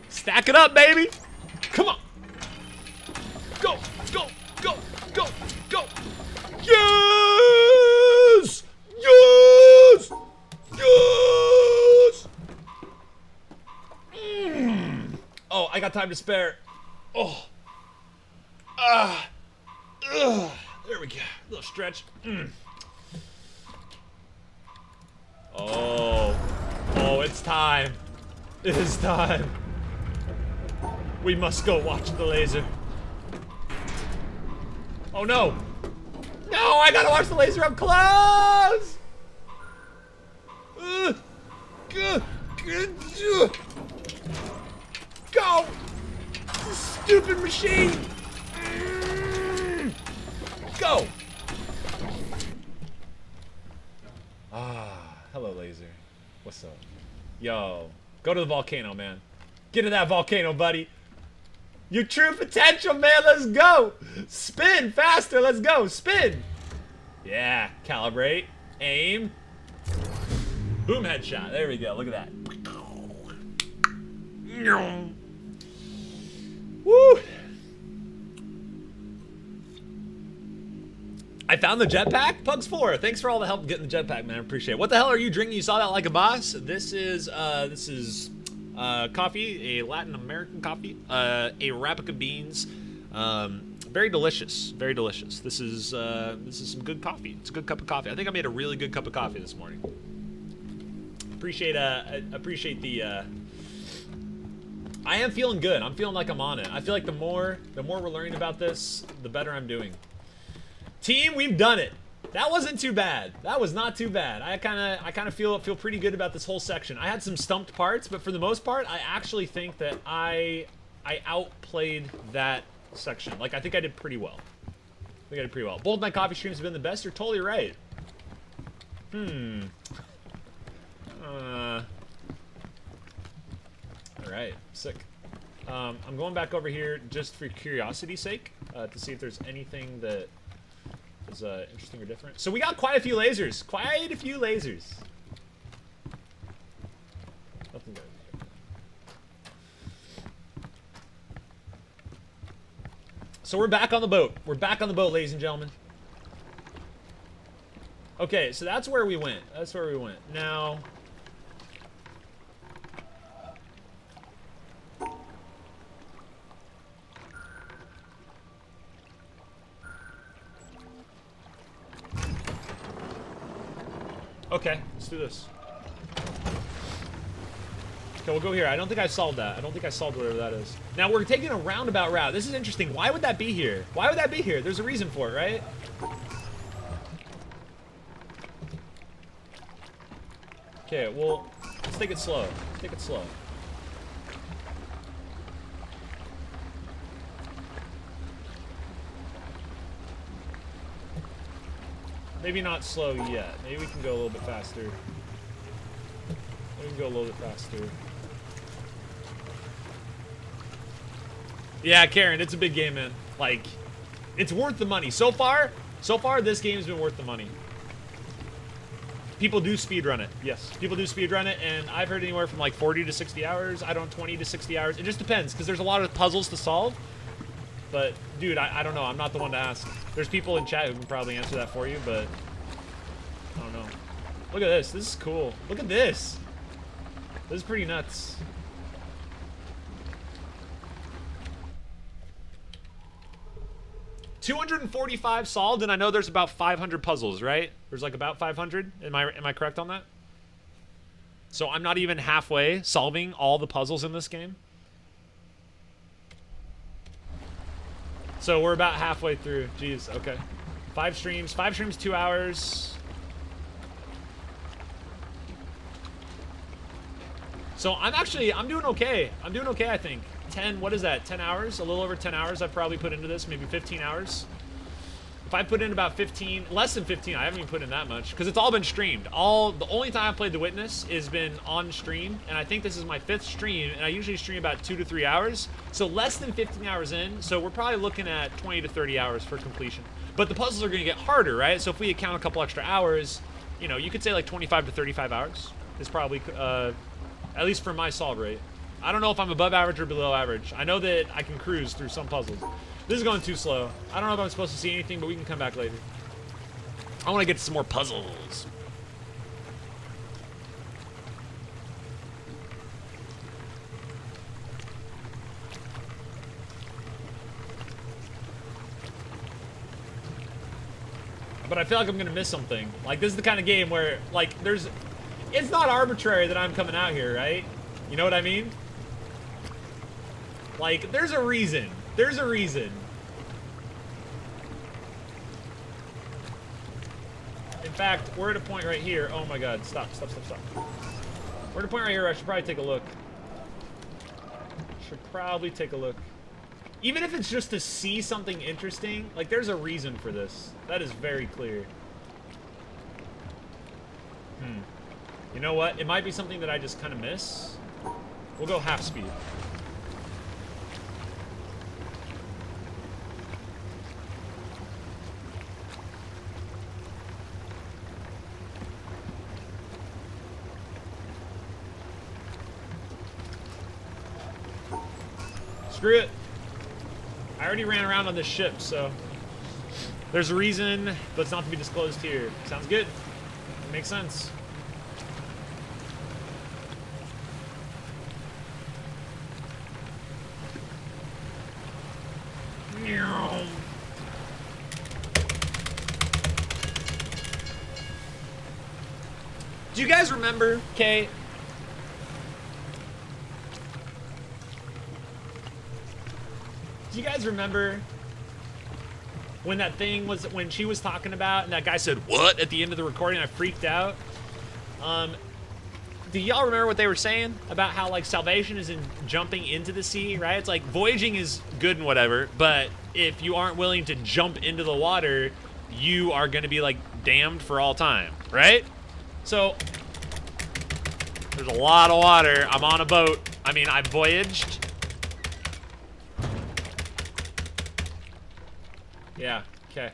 Stack it up, baby. Come on. Go, go, go, go, go. Yes! Yes! Yes! Oh, I got time to spare. Oh. There we go. A little stretch. Oh. Oh, it's time. It is time. We must go watch the laser. Oh no! No, I gotta watch the laser up close! Go! Stupid machine! Go! Ah, hello laser. What's up? Yo, go to the volcano, man. Get to that volcano, buddy. Your true potential, man. Let's go. Spin faster. Let's go. Spin. Yeah. Calibrate. Aim. Boom, headshot. There we go. Look at that. Woo. I found the jetpack. Pugs4. Thanks for all the help getting the jetpack, man. I appreciate it. What the hell are you drinking? You saw that like a boss? This is coffee, a Latin American coffee, Arabica beans, very delicious, very delicious. This is some good coffee. It's a good cup of coffee. I think I made a really good cup of coffee this morning. Appreciate the. I am feeling good. I'm feeling like I'm on it. I feel like the more we're learning about this, the better I'm doing. Team, we've done it. That wasn't too bad. That was not too bad. I kind of feel pretty good about this whole section. I had some stumped parts, but for the most part, I actually think that I outplayed that section. Like, I think I did pretty well. Both my coffee streams have been the best. You're totally right. All right, sick. I'm going back over here just for curiosity's sake to see if there's anything that is interesting or different. So we got quite a few lasers. Nothing good. So we're back on the boat. Ladies and gentlemen. Okay, so that's where we went. Now... Okay, let's do this. Okay, we'll go here. I don't think I solved that. I don't think I solved whatever that is. Now, we're taking a roundabout route. This is interesting. Why would that be here? There's a reason for it, right? Okay, well, let's take it slow. Maybe not slow yet. Maybe we can go a little bit faster. Yeah, Karen, it's a big game, man. Like, it's worth the money. So far, this game's been worth the money. People do speedrun it. Yes, people do speedrun it, and I've heard anywhere from like 40 to 60 hours. I don't 20 to 60 hours. It just depends, because there's a lot of puzzles to solve. But, dude, I don't know. I'm not the one to ask. There's people in chat who can probably answer that for you, but I don't know. Look at this. This is cool. Look at this. This is pretty nuts. $245 solved, and I know there's about 500 puzzles, right? There's like about 500. Am I correct on that? So I'm not even halfway solving all the puzzles in this game. So we're about halfway through. Jeez, okay. 5 streams, 2 hours. So I'm doing okay. I think. 10, what is that, 10 hours? A little over 10 hours I've probably put into this, maybe 15 hours. if I put in about 15, less than 15, I haven't even put in that much, because it's all been streamed. The only time I played The Witness has been on stream, and I think this is my 5th stream, and I usually stream about 2 to 3 hours, so less than 15 hours in, so we're probably looking at 20 to 30 hours for completion. But the puzzles are going to get harder, right? So if we account a couple extra hours, you know, you could say like 25 to 35 hours is probably, at least for my solve rate. I don't know if I'm above average or below average. I know that I can cruise through some puzzles. This is going too slow. I don't know if I'm supposed to see anything, but we can come back later. I want to get to some more puzzles. But I feel like I'm going to miss something. Like, this is the kind of game where, like, it's not arbitrary that I'm coming out here, right? You know what I mean? Like, there's a reason. There's a reason. In fact, we're at a point right here. Oh my god, stop. We're at a point right here where I should probably take a look. Even if it's just to see something interesting, like, there's a reason for this. That is very clear. You know what? It might be something that I just kind of miss. We'll go half speed. Screw it. I already ran around on this ship, so there's a reason, but it's not to be disclosed here. Sounds good. It makes sense. Do you guys remember, Kay? Do you guys remember when that thing was, when she was talking about, and that guy said, "What?" at the end of the recording? I freaked out. Do y'all remember what they were saying about how, like, salvation is in jumping into the sea, right? It's like, voyaging is good and whatever, but if you aren't willing to jump into the water, you are going to be, like, damned for all time, right? So, there's a lot of water. I'm on a boat. I mean, I voyaged. Yeah, okay.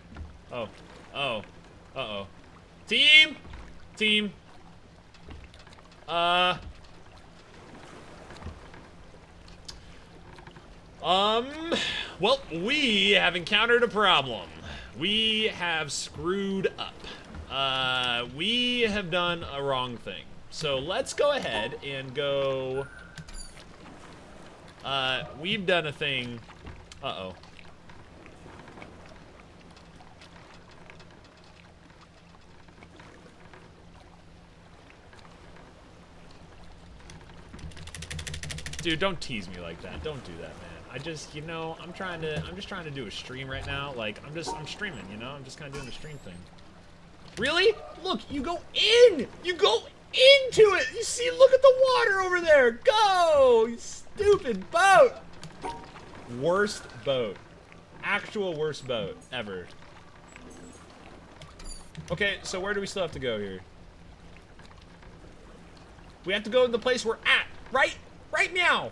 Oh. Uh-oh. Team! Well, we have encountered a problem. We have screwed up. We have done a wrong thing. So let's go ahead and go... we've done a thing... Uh-oh. Dude, don't tease me like that. Don't do that, man. I just, you know, I'm just trying to do a stream right now. Like, I'm streaming, you know? I'm just kind of doing a stream thing. Really? Look, you go in! You go into it! You see, look at the water over there! Go! You stupid boat! Worst boat. Actual worst boat ever. Okay, so where do we still have to go here? We have to go to the place we're at, right? Right now!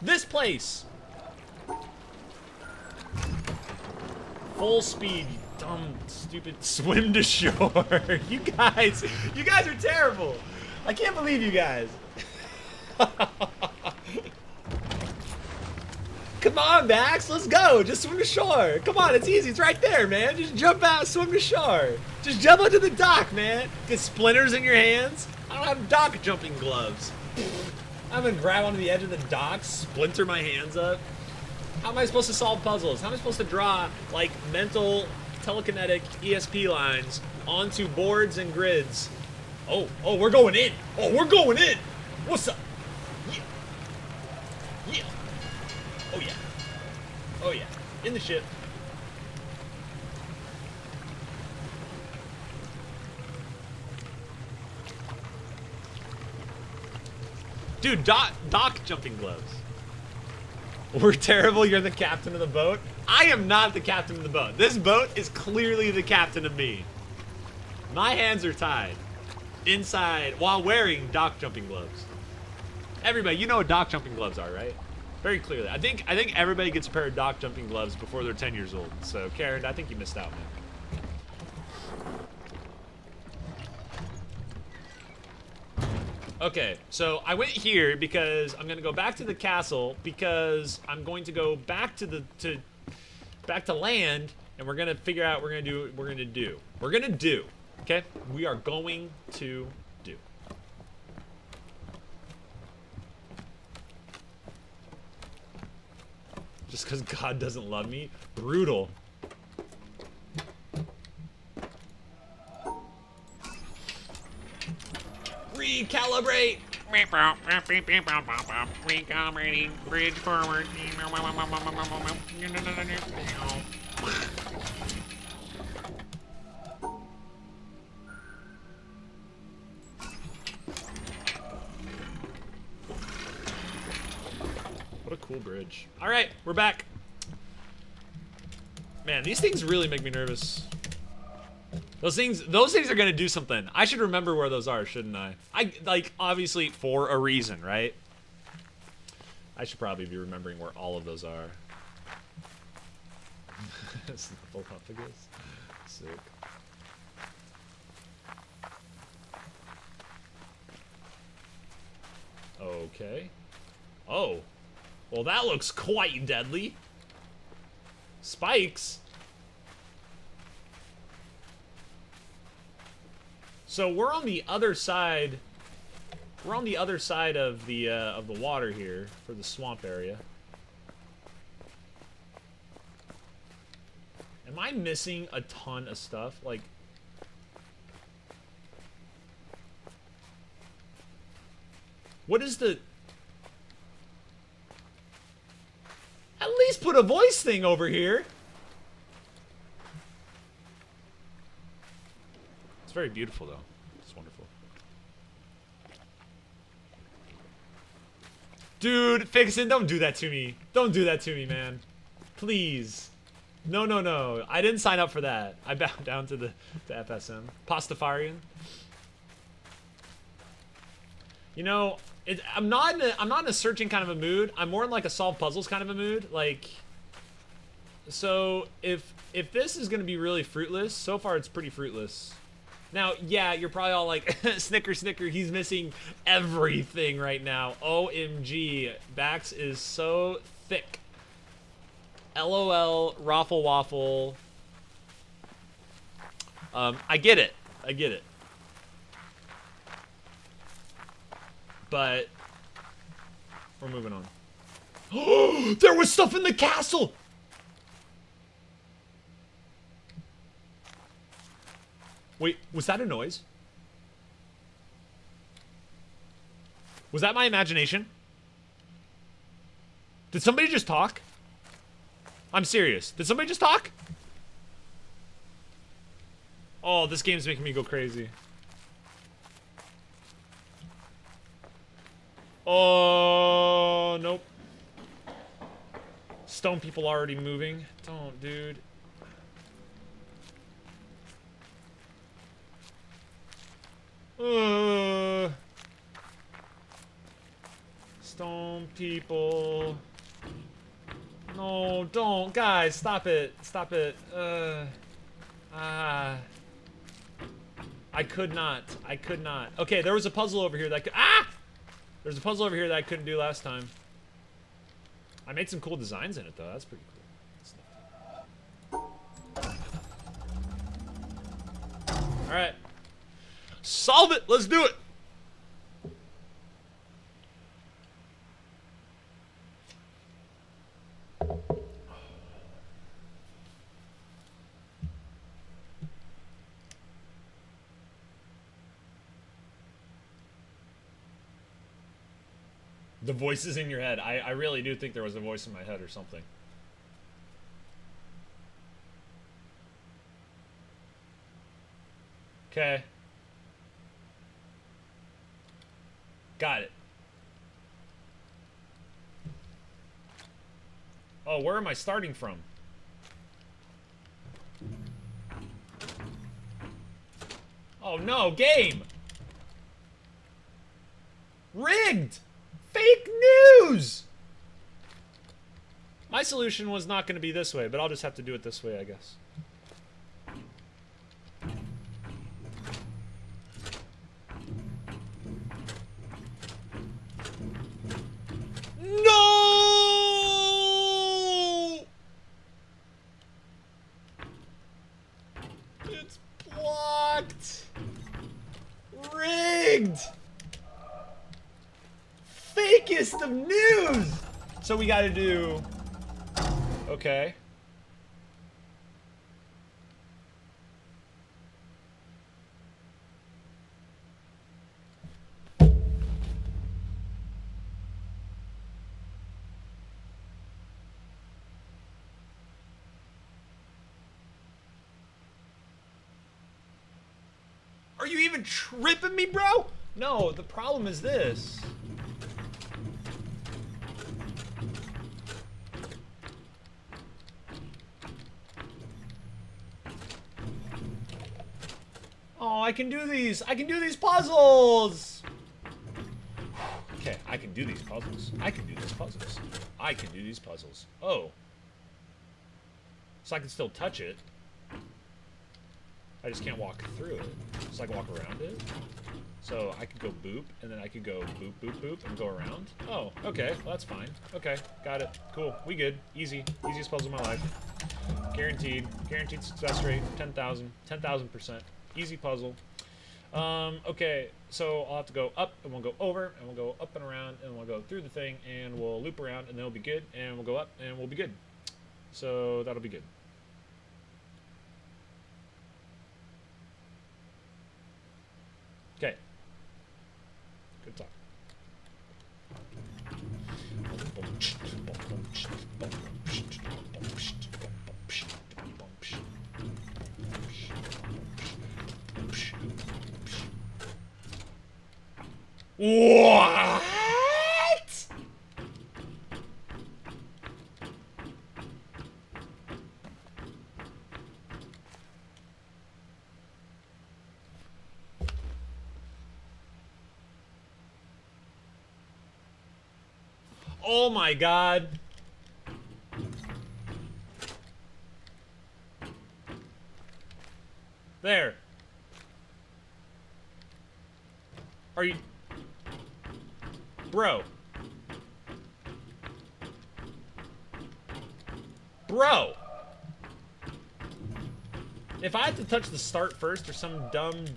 This place! Full speed, you dumb, stupid, swim to shore. You guys are terrible. I can't believe you guys. Come on, Bax, let's go. Just swim to shore. Come on, it's easy. It's right there, man. Just jump out, swim to shore. Just jump onto the dock, man. Get splinters in your hands. I don't have dock jumping gloves. I'm gonna grab onto the edge of the dock, splinter my hands up. How am I supposed to solve puzzles? How am I supposed to draw, like, mental, telekinetic ESP lines onto boards and grids? Oh, we're going in. Oh, we're going in. What's up? Yeah. Yeah. Oh, yeah. Oh, yeah. In the ship. Dude, dock jumping gloves. We're terrible, you're the captain of the boat. I am not the captain of the boat. This boat is clearly the captain of me. My hands are tied. Inside, while wearing dock jumping gloves. Everybody, you know what dock jumping gloves are, right? Very clearly. I think everybody gets a pair of dock jumping gloves before they're 10 years old. So, Karen, I think you missed out, man. Okay, so I went here because I'm gonna go back to the castle because I'm going to go back to back to land, and we're gonna figure out what we're gonna do. Okay, we are going to do. Just because God doesn't love me, brutal. Recalibrate! Recalibrating. Bridge forward. What a cool bridge. Alright, we're back. Man, these things really make me nervous. Those things are gonna do something. I should remember where those are, shouldn't I? Like, obviously for a reason, right? I should probably be remembering where all of those are. Snuffleupagus. Sick. Okay. Oh. Well, that looks quite deadly. Spikes. So we're on the other side. We're on the other side of the water here for the swamp area. Am I missing a ton of stuff? Like, what is the? At least put a voice thing over here. It's very beautiful, though. It's wonderful. Dude, Fixin', don't do that to me. Don't do that to me, man. Please. No, no, no. I didn't sign up for that. I bowed down to FSM. Pastafarian. You know, I'm not in a searching kind of a mood. I'm more in like a solve puzzles kind of a mood. Like, so if this is gonna be really fruitless, so far it's pretty fruitless. Now, yeah, you're probably all like, Snicker, he's missing everything right now. OMG, Bax is so thick. LOL, Raffle Waffle. I get it. But we're moving on. Oh, there was stuff in the castle! Wait, was that a noise? Was that my imagination? Did somebody just talk? I'm serious. Did somebody just talk? Oh, this game's making me go crazy. Oh, nope. Stone people already moving. Don't, dude. Stone people. No, don't. Guys, stop it. Stop it. I could not. Okay, there was a puzzle over here that could. There's a puzzle over here that I couldn't do last time. I made some cool designs in it, though. That's pretty cool. Alright. Solve it! Let's do it! The voices in your head. I really do think there was a voice in my head or something. Okay. Got it. Oh, where am I starting from? Oh no, game! Rigged! Fake news! My solution was not going to be this way, but I'll just have to do it this way, I guess. No! It's blocked. Rigged. Fakest of news. So we got to do... Okay. Are you even tripping me, bro? No, the problem is this. Oh, I can do these. I can do these puzzles. Okay, I can do these puzzles. I can do these puzzles. I can do these puzzles. Oh. So I can still touch it. I just can't walk through it. So I can walk around it. So I could go boop, and then I could go boop, boop, boop, and go around. Oh, okay. Well, that's fine. Okay, got it. Cool. We good. Easy. Easiest puzzle of my life. Guaranteed. Guaranteed success rate. 10,000. 10,000%. Easy puzzle. Okay, so I'll have to go up, and we'll go over, and we'll go up and around, and we'll go through the thing, and we'll loop around, and then it'll be good, and we'll go up, and we'll be good. So that'll be good. Okay. Good talk. What? Oh my God. There. Are you... Bro. Bro. If I had to touch the start first or some dumb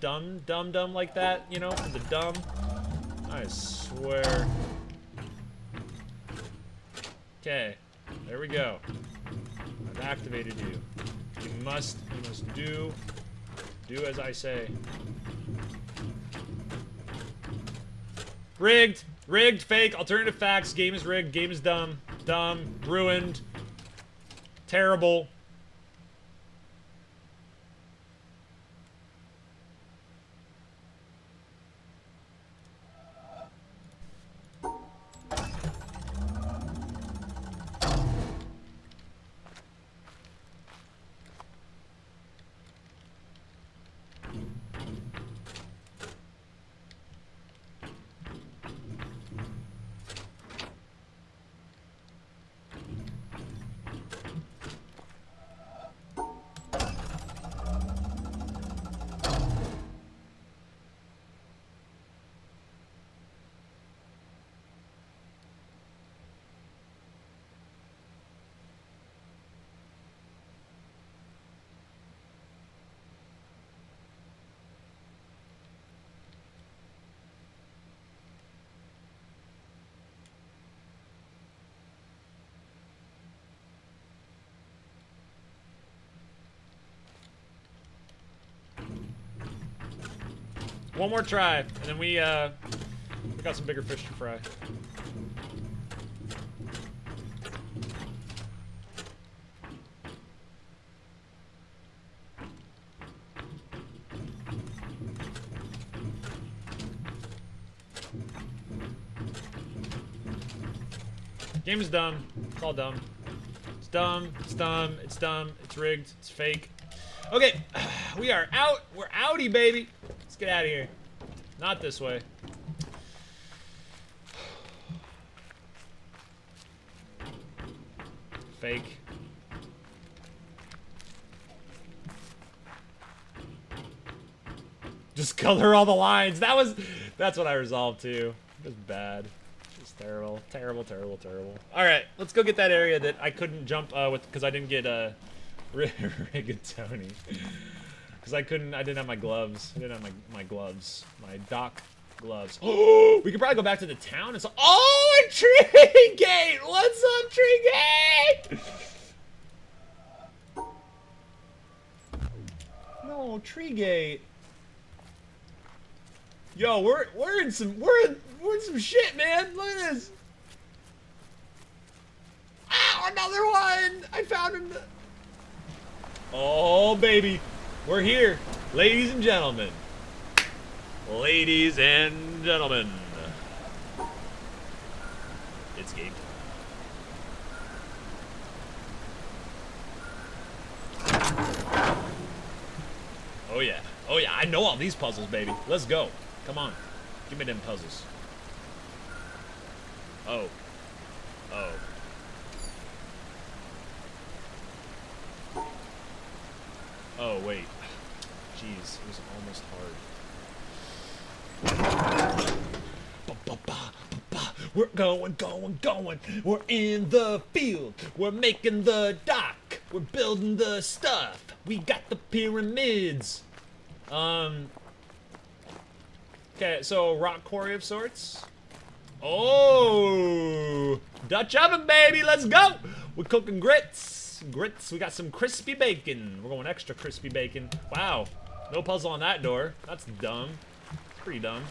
like that, you know, for the dumb, I swear. Okay, there we go. I've activated you. You must do as I say. Rigged, rigged, fake, alternative facts, game is rigged, game is dumb, ruined, terrible. One more try, and then we got some bigger fish to fry. Game is done. It's all done. dumb. It's dumb. It's dumb. It's rigged. It's fake. Okay, we are out. We're outie, baby. Let's get out of here. Not this way. Fake. Just color all the lines. That's what I resolved to. It was bad. It's terrible. Terrible, terrible, terrible. Alright, let's go get that area that I couldn't jump with because I didn't get rigatoni. Because I didn't have my gloves. I didn't have my gloves. My dock gloves. Oh, we could probably go back to the town and so. Oh, a tree gate! What's up, tree gate? No, tree gate. Yo, we're in some shit, man. Look at this. Ow, another one. I found him. Oh, baby. We're here, ladies and gentlemen. Ladies and gentlemen. It's game time. Oh yeah. Oh yeah, I know all these puzzles, baby. Let's go. Come on. Give me them puzzles. Oh. Oh. Oh, wait. Jeez, it was almost hard. We're going. We're in the field. We're making the dock. We're building the stuff. We got the pyramids. Okay, so rock quarry of sorts. Oh, Dutch oven, baby, let's go. We're cooking grits. We got some crispy bacon. We're going extra crispy bacon. Wow, no puzzle on that door. That's dumb. Pretty dumb.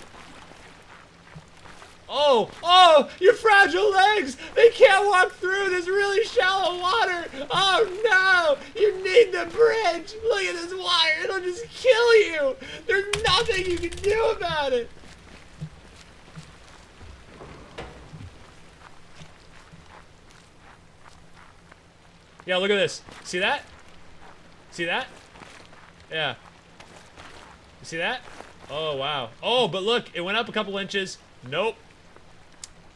Oh, your fragile legs! They can't walk through this really shallow water! Oh no! You need the bridge! Look at this wire, it'll just kill you! There's nothing you can do about it! Yeah, look at this. See that? See that? Yeah. You see that? Oh, wow. Oh, but look, it went up a couple inches. Nope.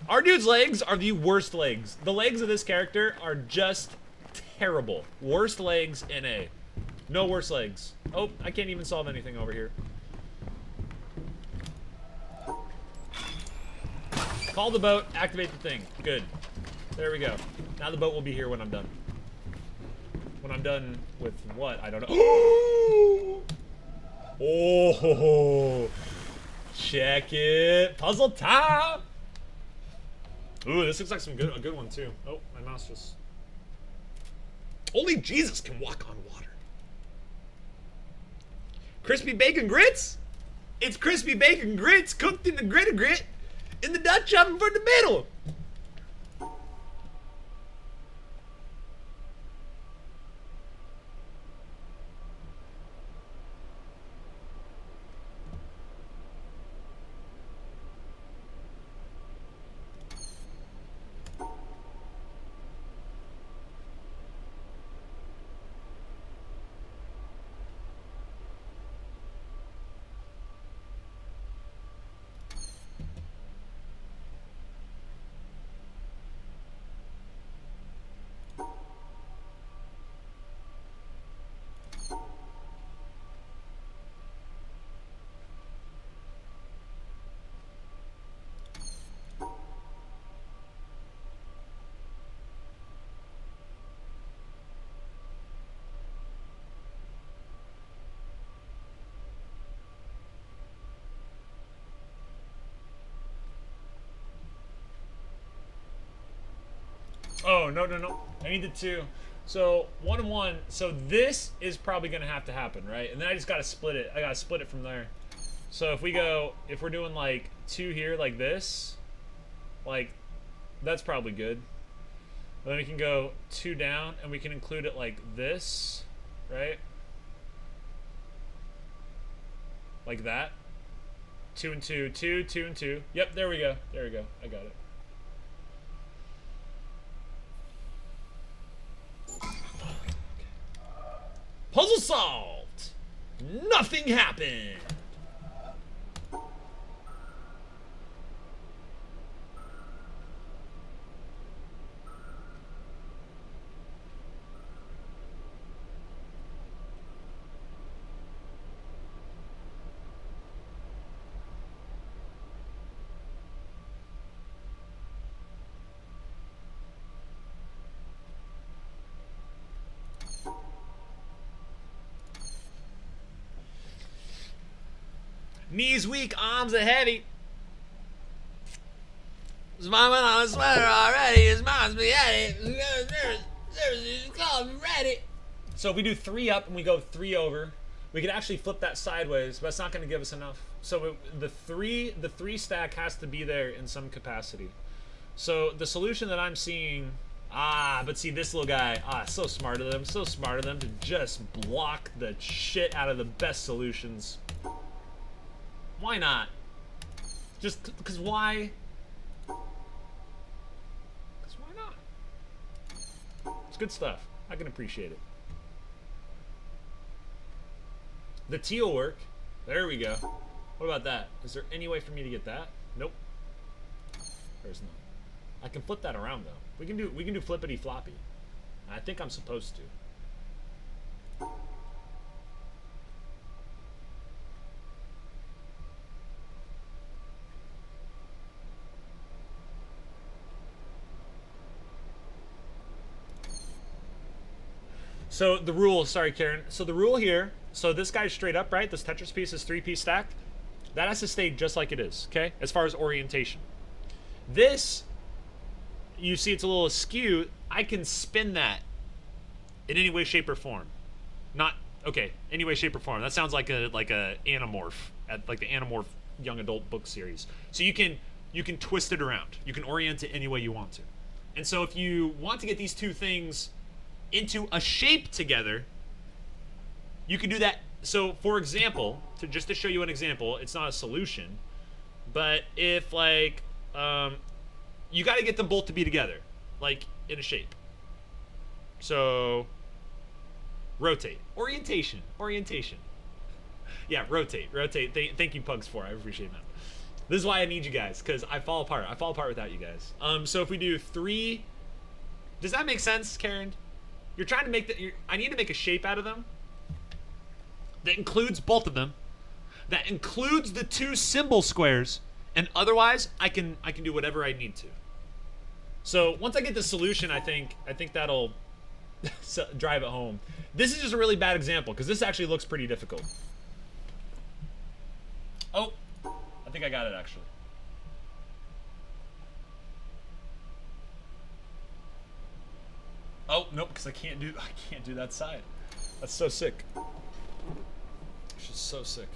Our dude's legs are the worst legs. The legs of this character are just terrible. Worst legs in A. No worse legs. Oh, I can't even solve anything over here. Call the boat, activate the thing. Good. There we go. Now the boat will be here when I'm done. When I'm done with what? I don't know. Oh, check it. Puzzle time. Ooh, this looks like a good one too. Oh, my mouse just. Only Jesus can walk on water. Crispy bacon grits? It's crispy bacon grits cooked in the grit in the Dutch oven for the middle. Oh, no. I needed two. So, 1 and 1. So, this is probably going to have to happen, right? And then I just got to split it. I got to split it from there. So, if we're doing like 2 here, like this, like, that's probably good. And then we can go 2 down, and we can include it like this, right? Like that. 2 and 2, 2, 2 and 2. Yep, there we go. There we go. I got it. Puzzle solved. Nothing happened. Knees weak, arms are heavy. His mom went on a sweater already. His mom's be at it. She's called me ready. So if we do 3 up and we go 3 over, we could actually flip that sideways, but it's not going to give us enough. So the three stack has to be there in some capacity. So the solution that I'm seeing, but see this little guy, so smart of them, to just block the shit out of the best solutions. Why not? Just because why? Because why not? It's good stuff. I can appreciate it. The T will work. There we go. What about that? Is there any way for me to get that? Nope. There's not. I can flip that around though. We can do flippity floppy. I think I'm supposed to. So the rule, sorry Karen. So the rule here, so this guy's straight up, right? This Tetris piece is 3-piece stacked. That has to stay just like it is, okay? As far as orientation. This, you see it's a little askew. I can spin that in any way, shape, or form. Not, okay, any way, shape, or form. That sounds like a Animorph, like the Animorph young adult book series. So you can twist it around. You can orient it any way you want to. And so if you want to get these two things into a shape together, you can do that. So for example, just to show you an example, it's not a solution, but if like you got to get them both to be together, like in a shape. So rotate, orientation. Yeah, rotate. Thank you, Pugs4. I appreciate that. This is why I need you guys, because I fall apart without you guys. So if we do 3, does that make sense, Karen? You're trying to make I need to make a shape out of them that includes both of them, that includes the 2 symbol squares, and otherwise I can do whatever I need to. So once I get the solution, I think that'll drive it home. This is just a really bad example because this actually looks pretty difficult. Oh, I think I got it actually. Oh, nope, because I can't do that side. That's so sick. It's just so sick.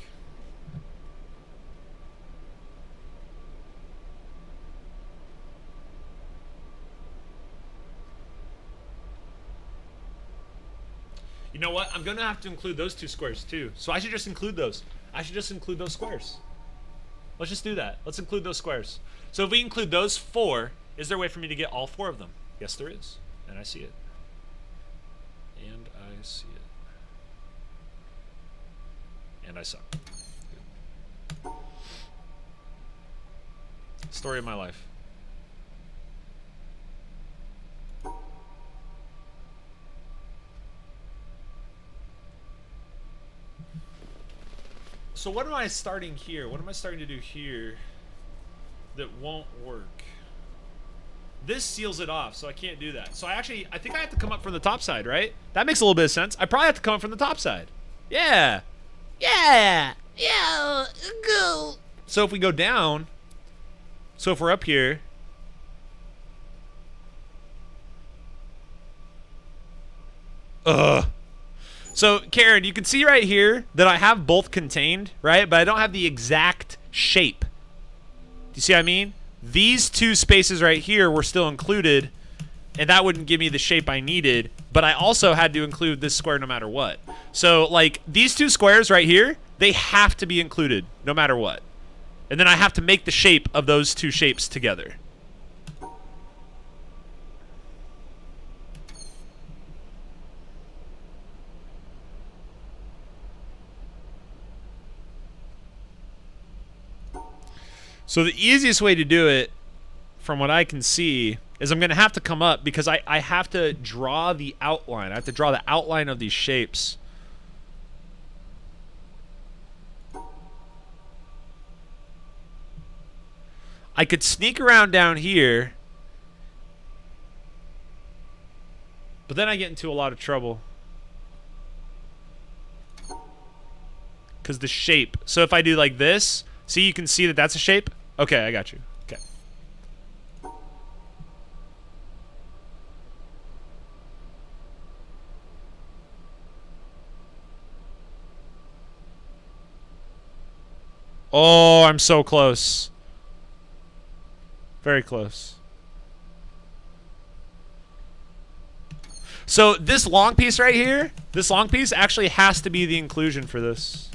You know what? I'm gonna have to include those 2 squares too. So I should just include those. I should just include those squares. Let's just do that. Let's include those squares. So if we include those 4, is there a way for me to get all 4 of them? Yes, there is. And I see it. And I see it. And I suck. Good. Story of my life. So what am I starting here? What am I starting to do here that won't work? This seals it off, so I can't do that. So I think I have to come up from the top side, right? That makes a little bit of sense. I probably have to come up from the top side. Yeah. Yeah. Yeah. Go. So if we go down, so if we're up here, so Karen, you can see right here that I have both contained, right? But I don't have the exact shape. Do you see what I mean? These 2 spaces right here were still included, and that wouldn't give me the shape I needed, but I also had to include this square no matter what. So, like, these 2 squares right here, they have to be included no matter what. And then I have to make the shape of those 2 shapes together. So the easiest way to do it, from what I can see, is I'm going to have to come up because I have to draw the outline. I have to draw the outline of these shapes. I could sneak around down here, but then I get into a lot of trouble. Because the shape. So if I do like this, see, you can see that that's a shape? Okay, I got you. Okay. Oh, I'm so close. Very close. So this long piece right here, this long piece actually has to be the inclusion for this.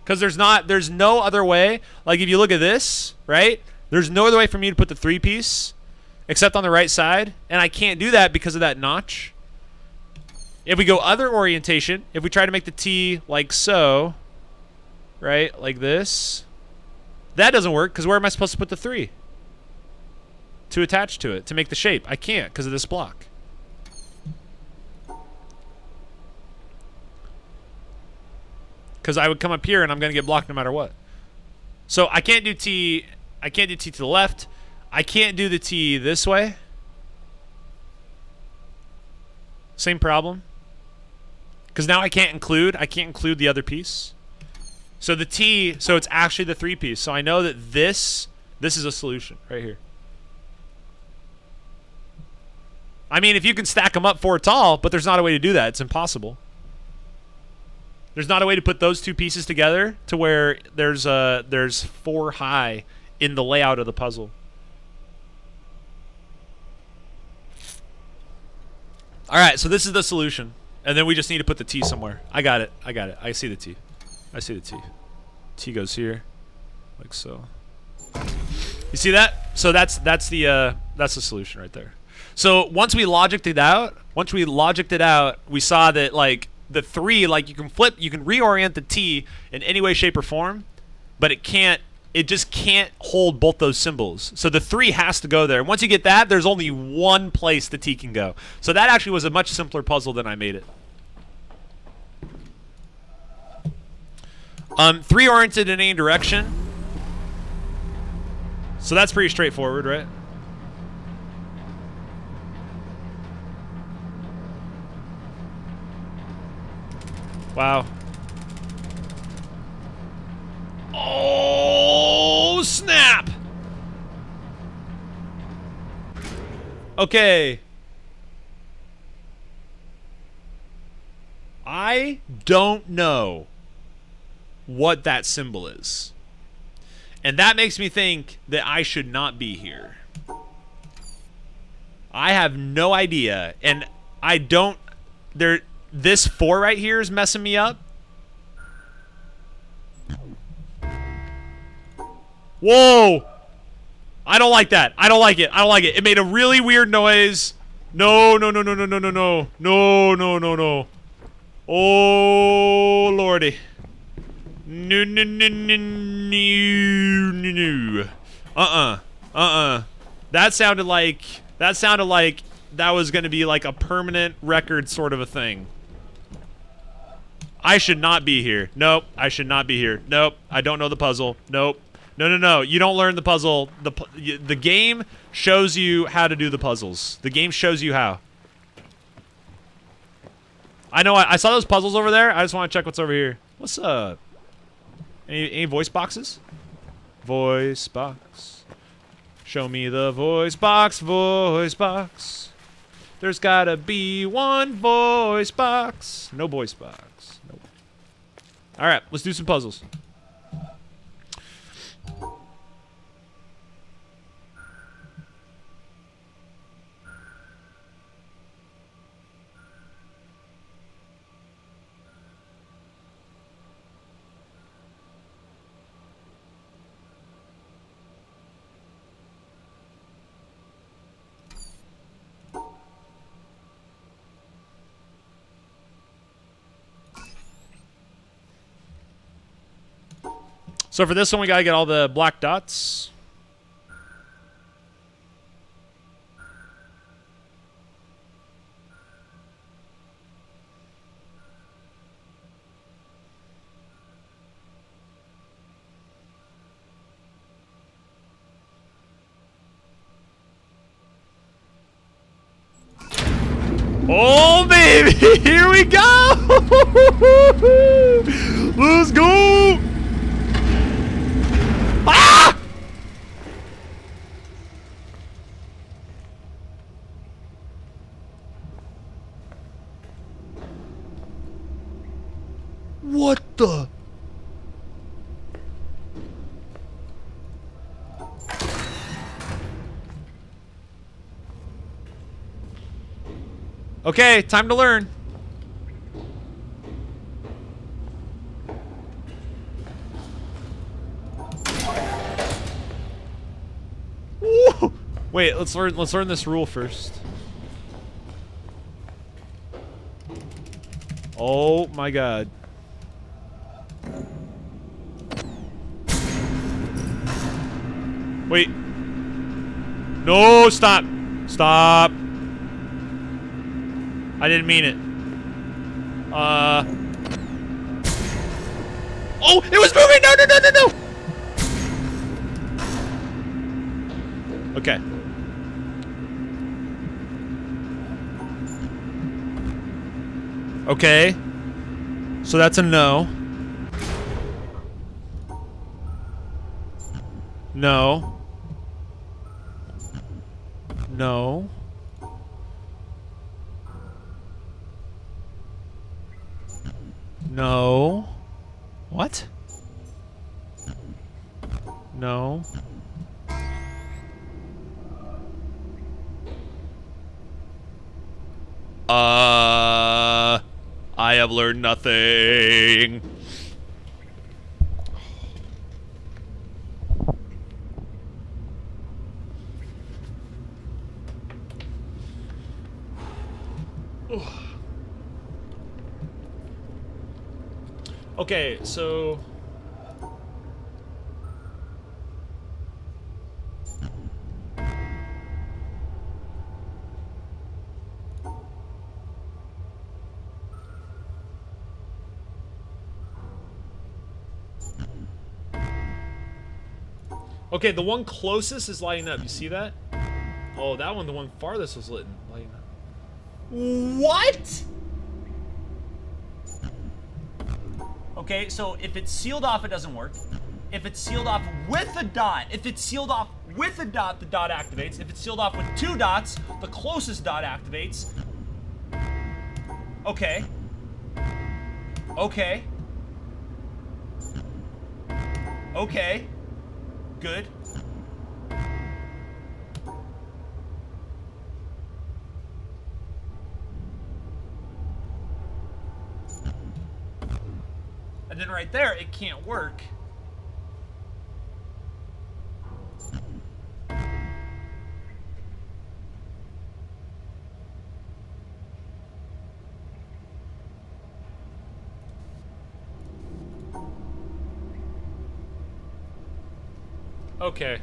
Because there's no other way. Like if you look at this, right? There's no other way for me to put the 3-piece except on the right side. And I can't do that because of that notch. If we go other orientation, if we try to make the T like so, right? Like this. That doesn't work because where am I supposed to put the 3? To attach to it, to make the shape. I can't because of this block. Because I would come up here and I'm going to get blocked no matter what. So I can't do T. I can't do T to the left. I can't do the T this way. Same problem. Because now I can't include the other piece. So the T, so it's actually the 3-piece. So I know that this is a solution right here. I mean, if you can stack them up 4 tall, but there's not a way to do that. It's impossible. There's not a way to put those 2 pieces together to where there's 4 high in the layout of the puzzle. All right, so this is the solution. And then we just need to put the T somewhere. I got it. I got it. I see the T. I see the T. T goes here, like so. You see that? So that's the solution right there. So once we logicked it out, we saw that like the 3, like you can reorient the T in any way, shape, or form, but it just can't hold both those symbols. So the 3 has to go there. And once you get that, there's only one place the T can go. So that actually was a much simpler puzzle than I made it. 3 oriented in any direction. So that's pretty straightforward, right? Wow. Oh, snap! Okay. I don't know what that symbol is. And that makes me think that I should not be here. I have no idea. And I don't... This 4 right here is messing me up. Whoa! I don't like that. I don't like it. I don't like it. It made a really weird noise. No, no, no, no, no, no, no, no. No, no, no, no. Oh, lordy. No, no, no, no, no, no. That sounded like that was going to be like a permanent record sort of a thing. I should not be here. Nope, I should not be here. Nope, I don't know the puzzle. Nope. No, no, no. You don't learn the puzzle. The game shows you how to do the puzzles. The game shows you how. I know. I saw those puzzles over there. I just want to check what's over here. What's up? Any voice boxes? Voice box. Show me the voice box. Voice box. There's gotta be one voice box. No voice box. Nope. All right, let's do some puzzles. So for this one, we gotta get all the black dots. Oh, baby! Here we go! Let's go! Ah! What the? Okay, time to learn. Woo! Wait, let's learn this rule first. Oh my god. Wait. No, stop. Stop. I didn't mean it. Oh, it was moving! No, no, no, no, no! Okay. Okay. So that's a no. No. No. No. What? No. I have learned nothing. Okay, so okay, the one closest is lighting up. You see that? Oh, that one, the one farthest was lighting up. What? Okay, so if it's sealed off, it doesn't work. If it's sealed off with a dot, the dot activates. If it's sealed off with 2 dots, the closest dot activates. Okay. Okay. Okay. Good. And then right there, it can't work. Okay.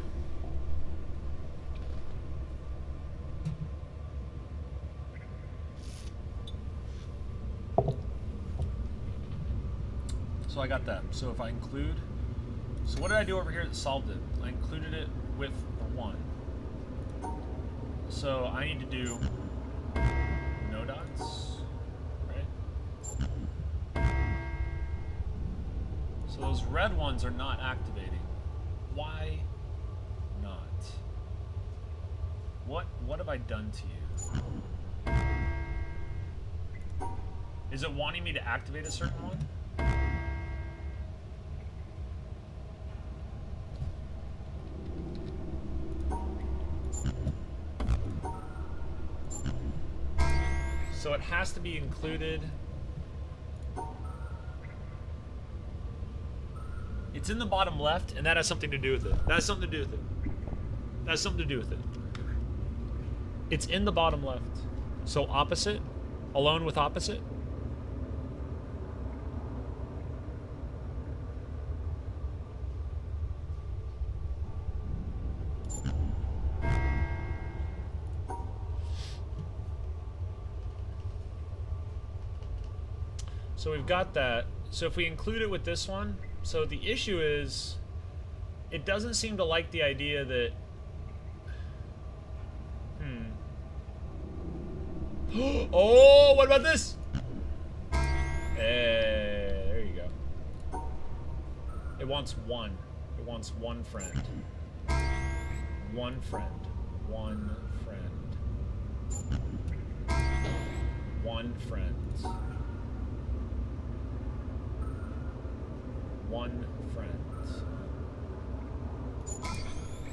So I got that. So if I include... So what did I do over here that solved it? I included it with the 1. So I need to do no dots, right? So those red ones are not activating. Why not? What have I done to you? Is it wanting me to activate a certain one? So it has to be included. It's in the bottom left, and that has something to do with it. That has something to do with it. That has something to do with it. It's in the bottom left. So opposite, alone with opposite. So we've got that. So if we include it with this one, so the issue is, it doesn't seem to like the idea that. Oh, what about this? Hey, there you go. It wants one. It wants one friend. One friend. One friend. One friend. One friend.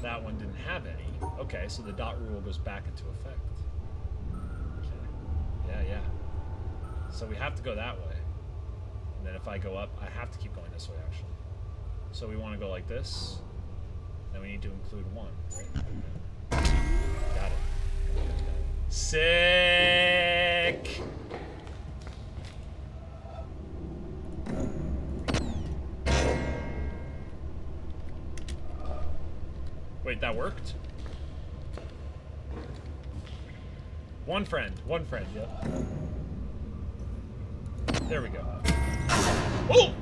That one didn't have any. Okay, so the dot rule goes back into effect. Okay. Yeah. So we have to go that way. And then if I go up, I have to keep going this way, actually. So we want to go like this. Then we need to include one, right? Got it. Sick! Wait, that worked? One friend, yep. There we go. Oh!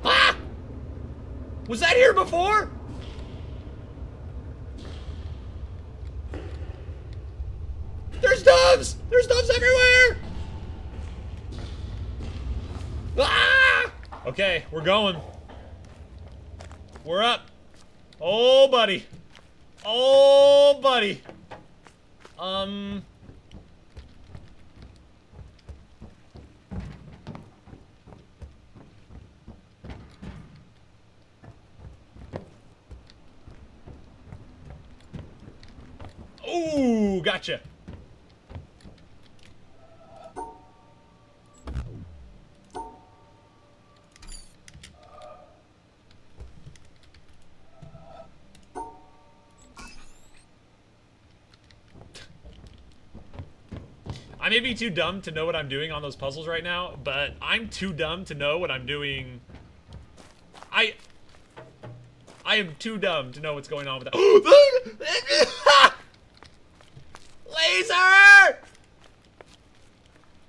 Ah! Was that here before? There's doves! There's doves everywhere! Ah! Okay, we're going. We're up. Oh, buddy. Oh, buddy. Ooh, gotcha. I may be too dumb to know what I'm doing on those puzzles right now, but I'm too dumb to know what I'm doing. I am too dumb to know what's going on with that. Laser!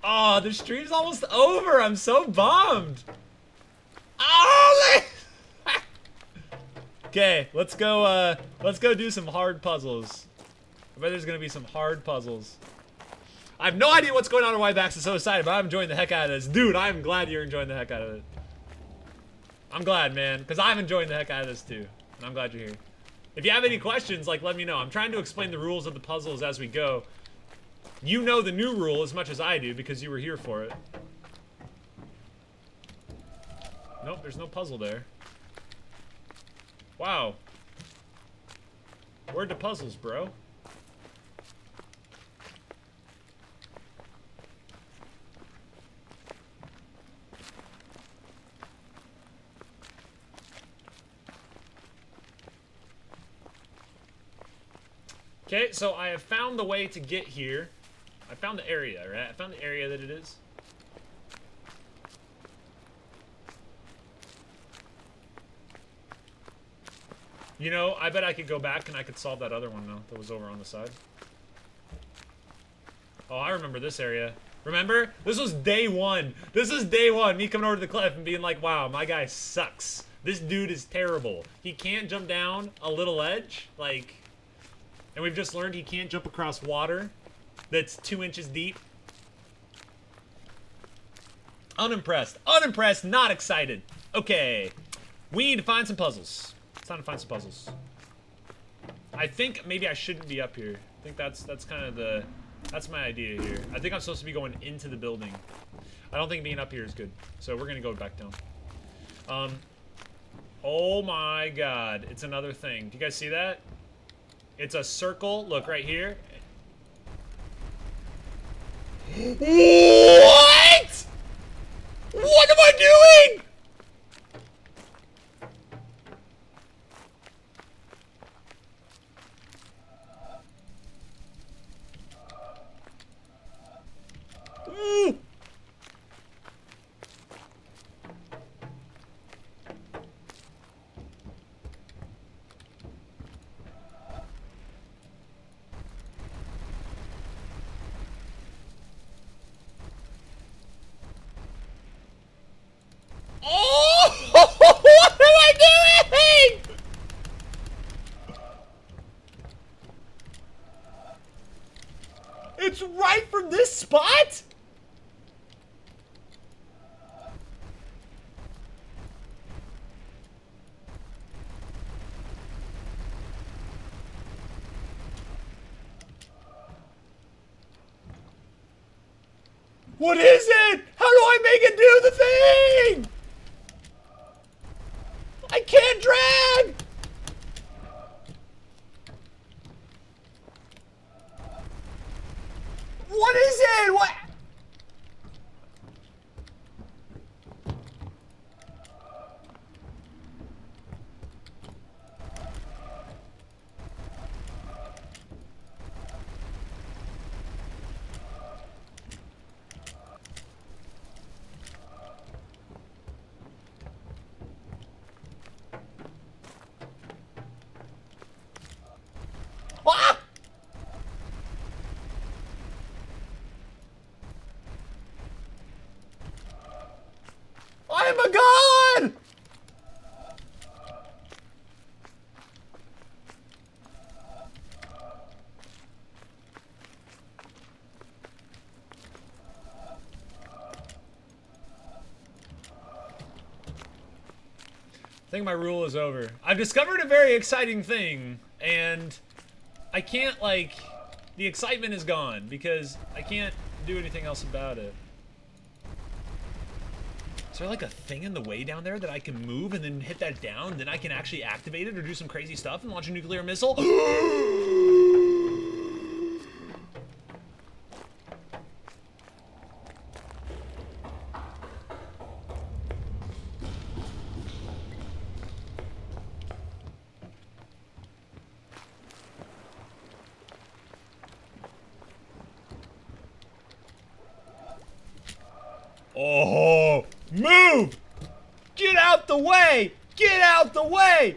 Oh, the stream's almost over. I'm so bummed. Oh, okay, let's go do some hard puzzles. I bet there's gonna be some hard puzzles. I have no idea what's going on and why baX is so excited, but I'm enjoying the heck out of this. Dude, I'm glad you're enjoying the heck out of it. I'm glad, man, because I'm enjoying the heck out of this too. And I'm glad you're here. If you have any questions, like, let me know. I'm trying to explain the rules of the puzzles as we go. You know the new rule as much as I do because you were here for it. Nope, there's no puzzle there. Wow. Where'd the puzzles, bro? Okay, so I have found the way to get here. I found the area, right? I found the area that it is. You know, I bet I could go back and I could solve that other one now that was over on the side. Oh, I remember this area. Remember? This was day one. This is day one. Me coming over to the cliff and being like, wow, my guy sucks. This dude is terrible. He can't jump down a little ledge. Like, and we've just learned he can't jump across water that's 2 inches deep. Unimpressed. Unimpressed. Not excited. Okay. We need to find some puzzles. It's time to find some puzzles. I think maybe I shouldn't be up here. I think that's kind of the... That's my idea here. I think I'm supposed to be going into the building. I don't think being up here is good. So we're going to go back down. Oh my god. It's another thing. Do you guys see that? It's a circle. Look, right here. What? What am I doing? Ooh. spot? What is it? How do I make it do the thing? I can't drag! What is it? What? Ah! I am a god! I think my rule is over. I've discovered a very exciting thing, and I can't, like, the excitement is gone because I can't do anything else about it. Is there like a thing in the way down there that I can move and then hit that down, then I can actually activate it or do some crazy stuff and launch a nuclear missile? Oh, move! Get out the way! Get out the way!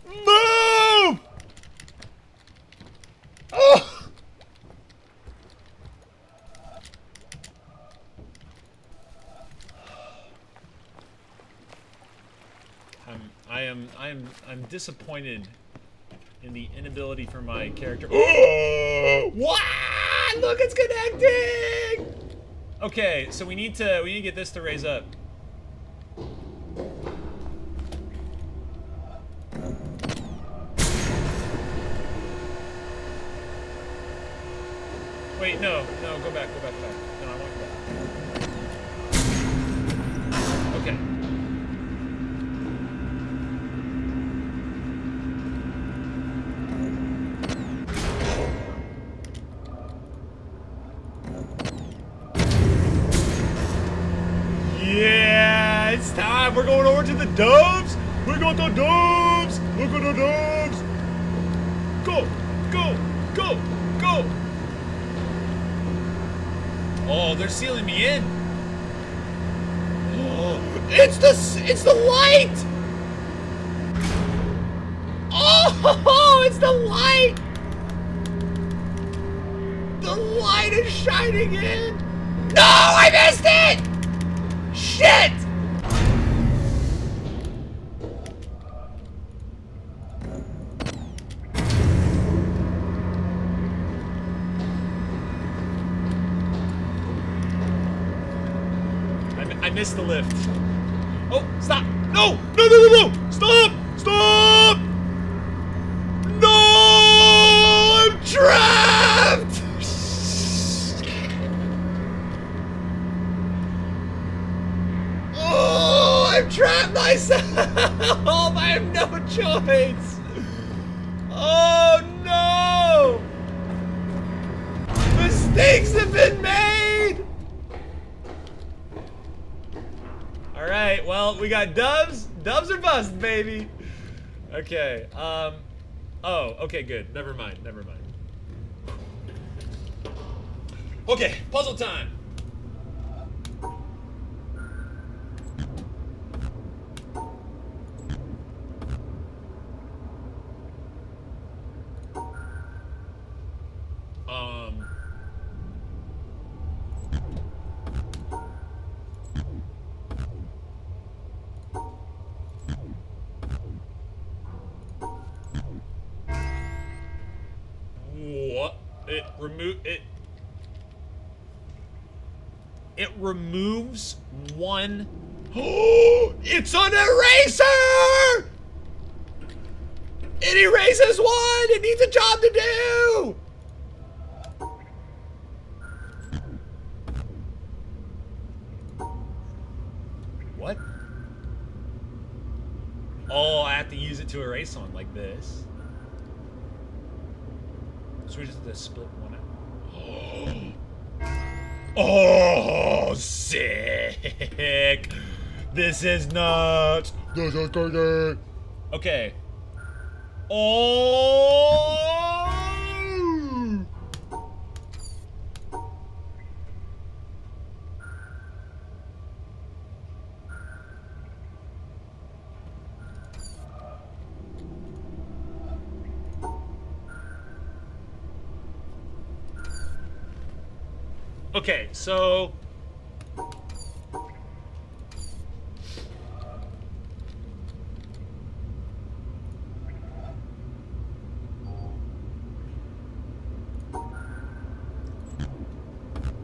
Move! Oh! I'm disappointed in the inability for my character. Oh! What? Look, it's connecting! Okay, so we need to get this to raise up. Wait, no, go back. No, I want to go back. Okay. Yeah, it's time. We're going over to the doves. We got the doves. Look at the doves. Go, go, go, go. Oh, they're sealing me in. Oh, it's the light. Oh, it's the light. The light is shining in. No, I missed it. Shit! I missed the lift. Oh, stop! No! No! Stop! Stop! No! I'm trapped! Oh, I've trapped myself! I have no choice! Oh no! Mistakes have been made! Alright, well, we got doves. Doves or bust, baby! Okay, oh, okay, good. Never mind. Okay, puzzle time! What? It remove it. it removes one. Oh, it's an eraser! It erases one! It needs a job to do! What? Oh, I have to use it to erase one like this. So we just have to split one out. Oh, sick! This is nuts! This is crazy! Okay. Oh! Okay, so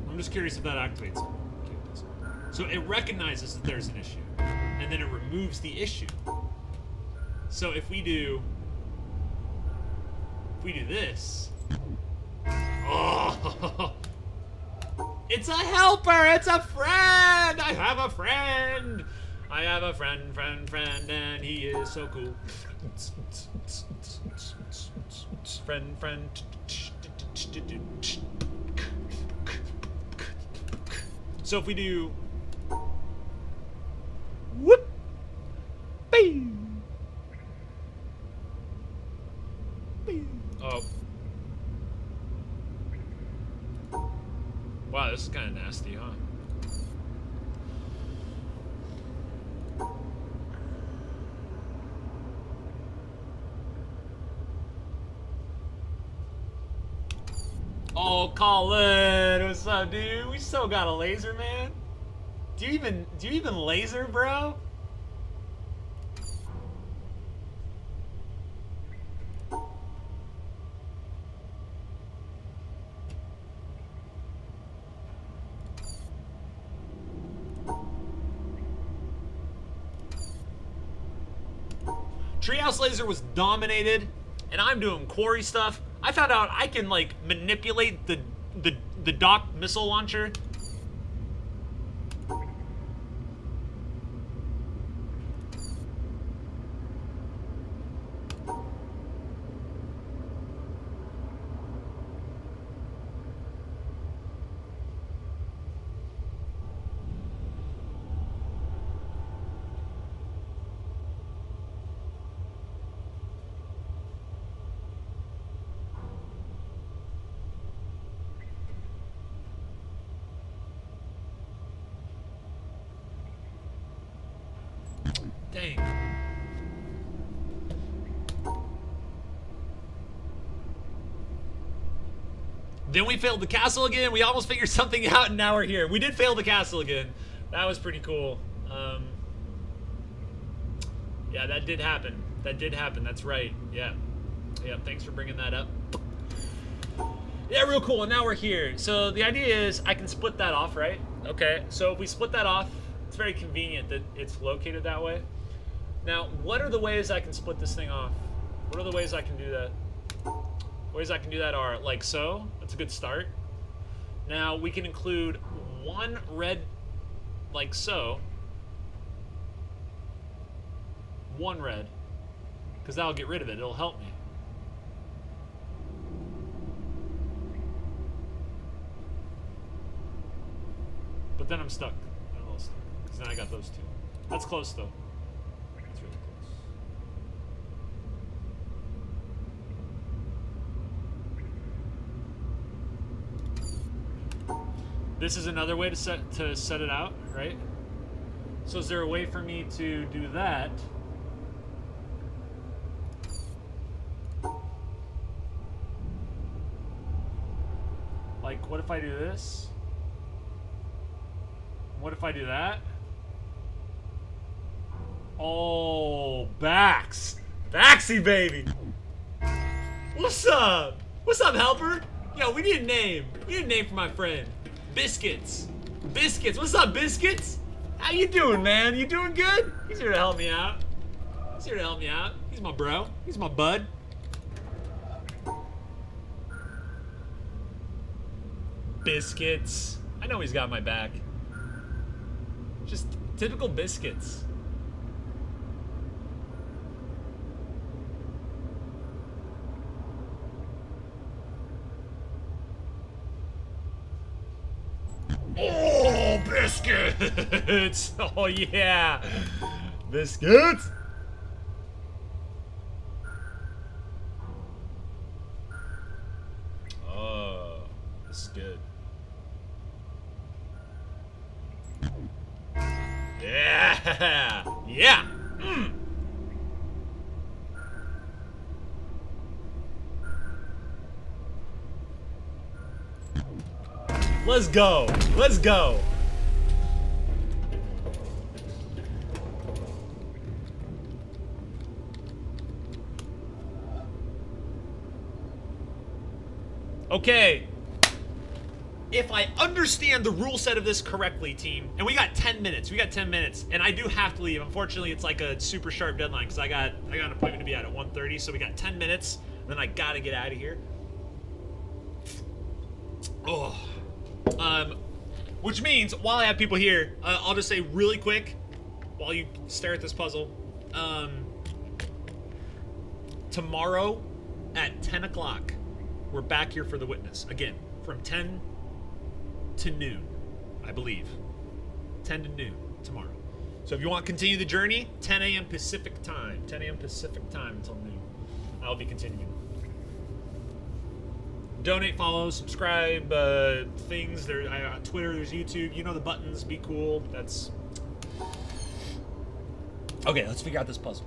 I'm just curious if that activates it. Okay, it does. So it recognizes that there's an issue, and then it removes the issue. So if we do this, oh, it's a helper, it's a friend. I have a friend. I have a friend, and he is so cool. Friend. So if we do whoop, bing, bing. Oh. Wow, this is kind of nasty, huh? Oh, Colin, what's up, dude? We still got a laser, man. Do you even laser, bro? Treehouse Laser was dominated, and I'm doing quarry stuff. I found out I can like manipulate the dock missile launcher. Dang. Then we failed the castle again. We almost figured something out, and now we're here. We did fail the castle again. That was pretty cool. Yeah, that did happen. That did happen. That's right. Yeah. Yeah, thanks for bringing that up. Yeah, real cool. And now we're here. So the idea is I can split that off, right? Okay. So if we split that off, it's very convenient that it's located that way. Now, what are the ways I can split this thing off? What are the ways I can do that? Ways I can do that are like so. That's a good start. Now, we can include one red like so. One red. Because that'll get rid of it. It'll help me. But then I'm stuck. I'm a little stuck. Because then I got those two. That's close, though. That's really close. This is another way to set it out, right? So is there a way for me to do that? Like, what if I do this? What if I do that? Oh, Bax. Baxy, baby. What's up? What's up, helper? Yo, we need a name. We need a name for my friend. Biscuits. Biscuits, what's up, Biscuits? How you doing, man? You doing good? He's here to help me out. He's here to help me out. He's my bro. He's my bud. Biscuits. I know he's got my back. Just typical Biscuits. Oh, Biscuits! Oh, yeah. Biscuits! Oh, this is good. Yeah! Yeah! Mm. Let's go! Let's go! Okay. If I understand the rule set of this correctly, team, and we got 10 minutes. We got 10 minutes, and I do have to leave. Unfortunately, it's like a super sharp deadline because I got an appointment to be at 1:30, so we got 10 minutes, and then I gotta get out of here. Oh. Which means, while I have people here, I'll just say really quick, while you stare at this puzzle, tomorrow at 10 o'clock, we're back here for the witness. Again, from 10 to noon, I believe. 10 to noon tomorrow. So if you want to continue the journey, 10 a.m. Pacific time. 10 a.m. Pacific time until noon. I'll be continuing. Donate, follow, subscribe, things. There, Twitter, there's YouTube. You know the buttons. Be cool. That's... Okay, let's figure out this puzzle.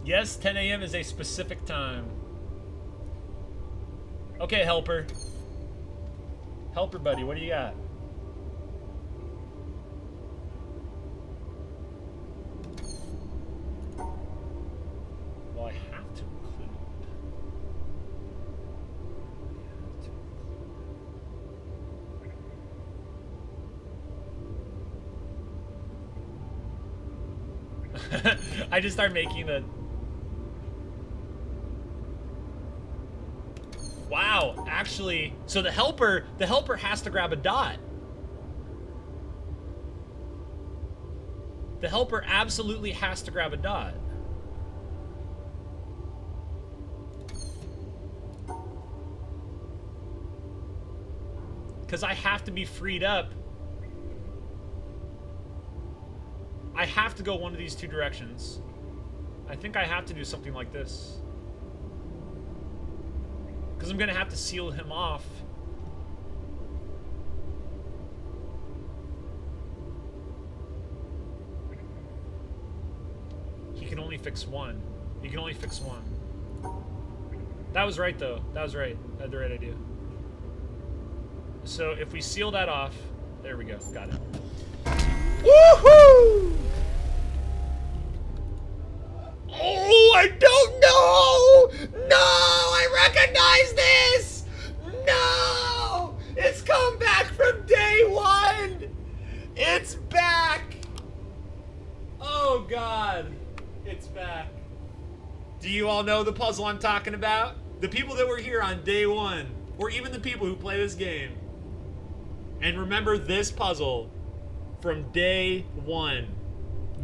Yes, 10 a.m. is a specific time. Okay, helper. Helper buddy, what do you got? Well, I have to include. I just start making the... Wow, actually, so the helper has to grab a dot. The helper absolutely has to grab a dot. Because I have to be freed up. I have to go one of these two directions. I think I have to do something like this. Because I'm going to have to seal him off. He can only fix one. He can only fix one. That was right, though. That was right. I had the right idea. So if we seal that off... There we go. Got it. Woohoo! Oh, I don't know! No, I recognize this! No! It's come back from day one! It's back! Oh, God. It's back. Do you all know the puzzle I'm talking about? The people that were here on day one, or even the people who play this game, and remember this puzzle from day one,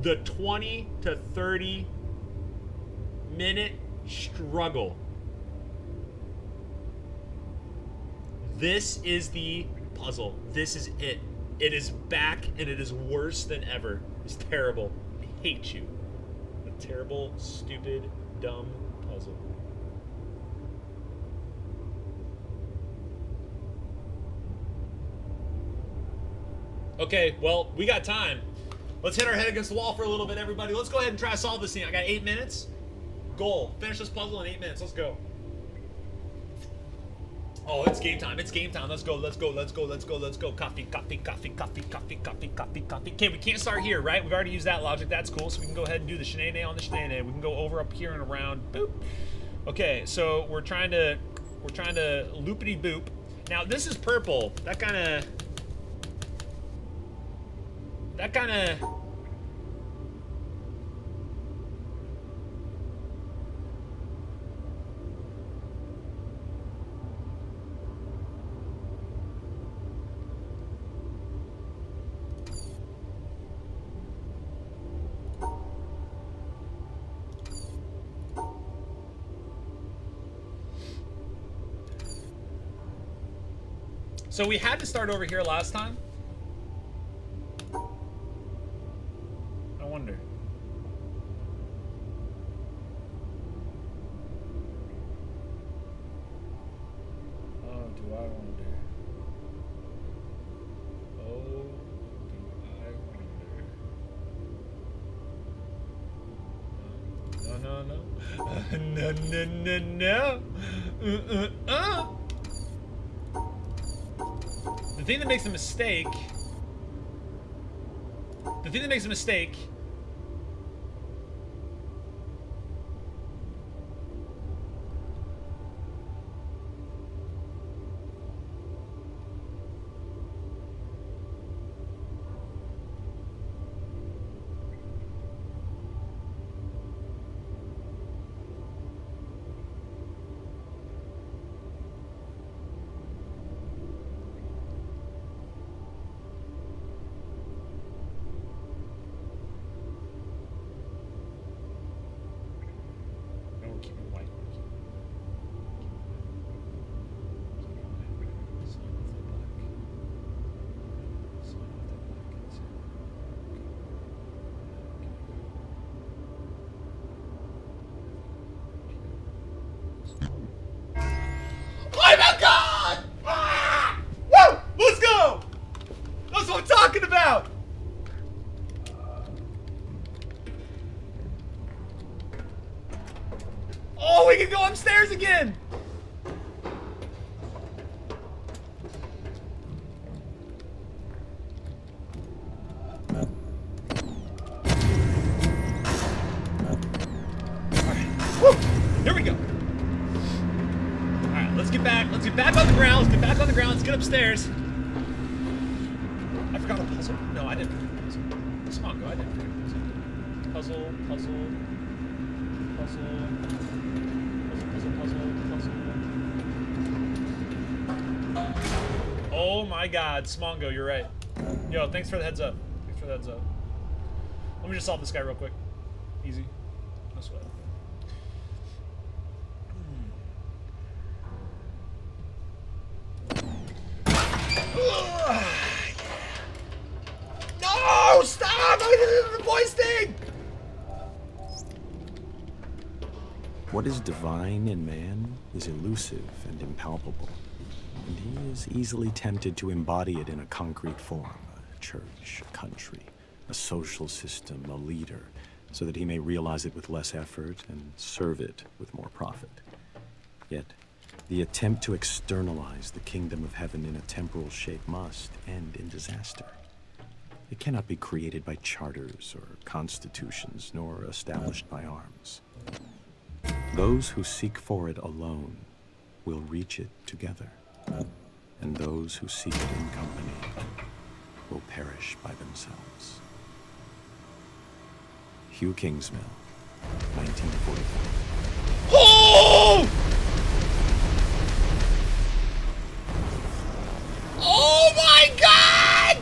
the 20 to 30 minute struggle. This is the puzzle. This is it. It is back, and it is worse than ever. It's terrible. I hate you. A terrible, stupid, dumb puzzle. Okay, well, we got time. Let's hit our head against the wall for a little bit, everybody. Let's go ahead and try to solve this thing. I got 8 minutes. Goal. Finish this puzzle in 8 minutes. Let's go. Oh, it's game time. It's game time. Let's go. Let's go. Let's go. Let's go. Let's go. Coffee, coffee, coffee, coffee, coffee, coffee, coffee, coffee. Okay, we can't start here, right? We've already used that logic. That's cool. So we can go ahead and do the shenanigans on the shenanigans. We can go over up here and around. Boop. Okay, so we're trying to loopity boop. Now this is purple. That kind of. So we had to start over here last time. I wonder. Oh, do I wonder? Oh, do I wonder? No, no, no. No. The thing that makes a mistake. Oh my God! Ah! Woo! Let's go! That's what I'm talking about! Oh, we can go upstairs again! Alright. Woo! Here we go. Alright, let's get back. Let's get back on the ground. Let's get back on the ground. Let's get upstairs. I forgot a puzzle? No, I didn't forget a puzzle. Come on, go. I didn't forget a puzzle. Puzzle. Oh my God, Smongo, you're right. Yo, thanks for the heads up. Let me just solve this guy real quick. Easy. No sweat. No! Stop! The voice thing! What is divine in man is elusive and impalpable, and he is easily tempted to embody it in a concrete form, a church, a country, a social system, a leader, so that he may realize it with less effort and serve it with more profit. Yet, the attempt to externalize the kingdom of heaven in a temporal shape must end in disaster. It cannot be created by charters or constitutions, nor established by arms. Those who seek for it alone will reach it together, and those who seek it in company will perish by themselves. Hugh Kingsmill, 1944. Oh! Oh my God!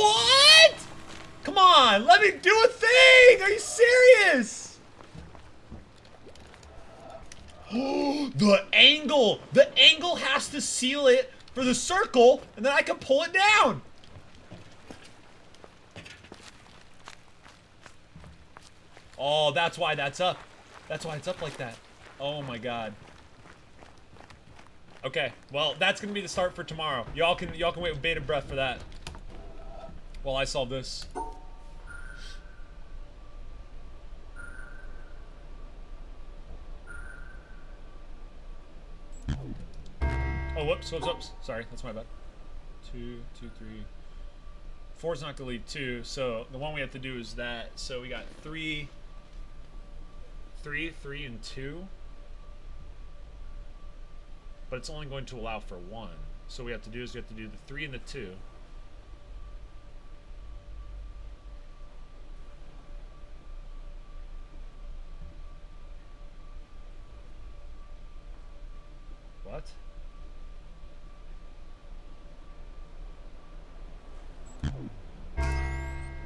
What? Come on, let me do a thing! Are you serious? The angle! The angle has to seal it for the circle, and then I can pull it down. Oh, that's why that's up. That's why it's up like that. Oh my god. Okay, well, that's gonna be the start for tomorrow. Y'all can wait with bated breath for that. While I solve this. Oh, whoops. Sorry, that's my bad. 2, 2, 3. 4's not gonna leave 2, so the one we have to do is that. So we got 3, 3, and 2. But it's only going to allow for 1. So what we have to do is we have to do the 3 and the 2. What?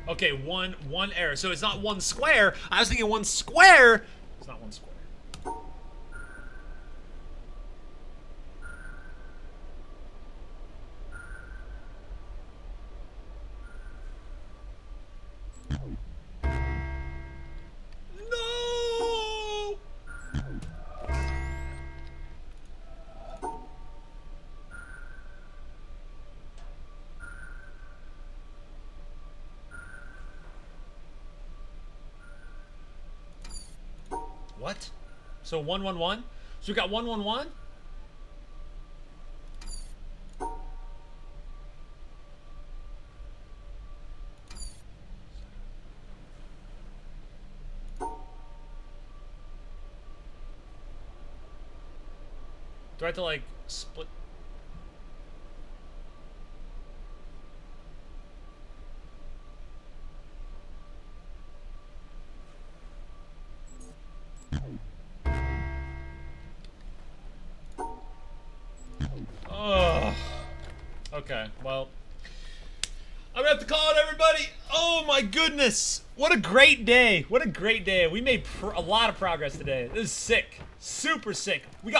Okay, one error. So it's not 1 square. I was thinking 1 square. It's not 1 square. No! What? So 1, 1, 1? So we got 1, 1, 1? Do I have to, like, split? Ugh. Okay, well, I'm gonna have to call it, everybody. Oh my goodness, what a great day! What a great day! We made a lot of progress today. This is sick, super sick. We got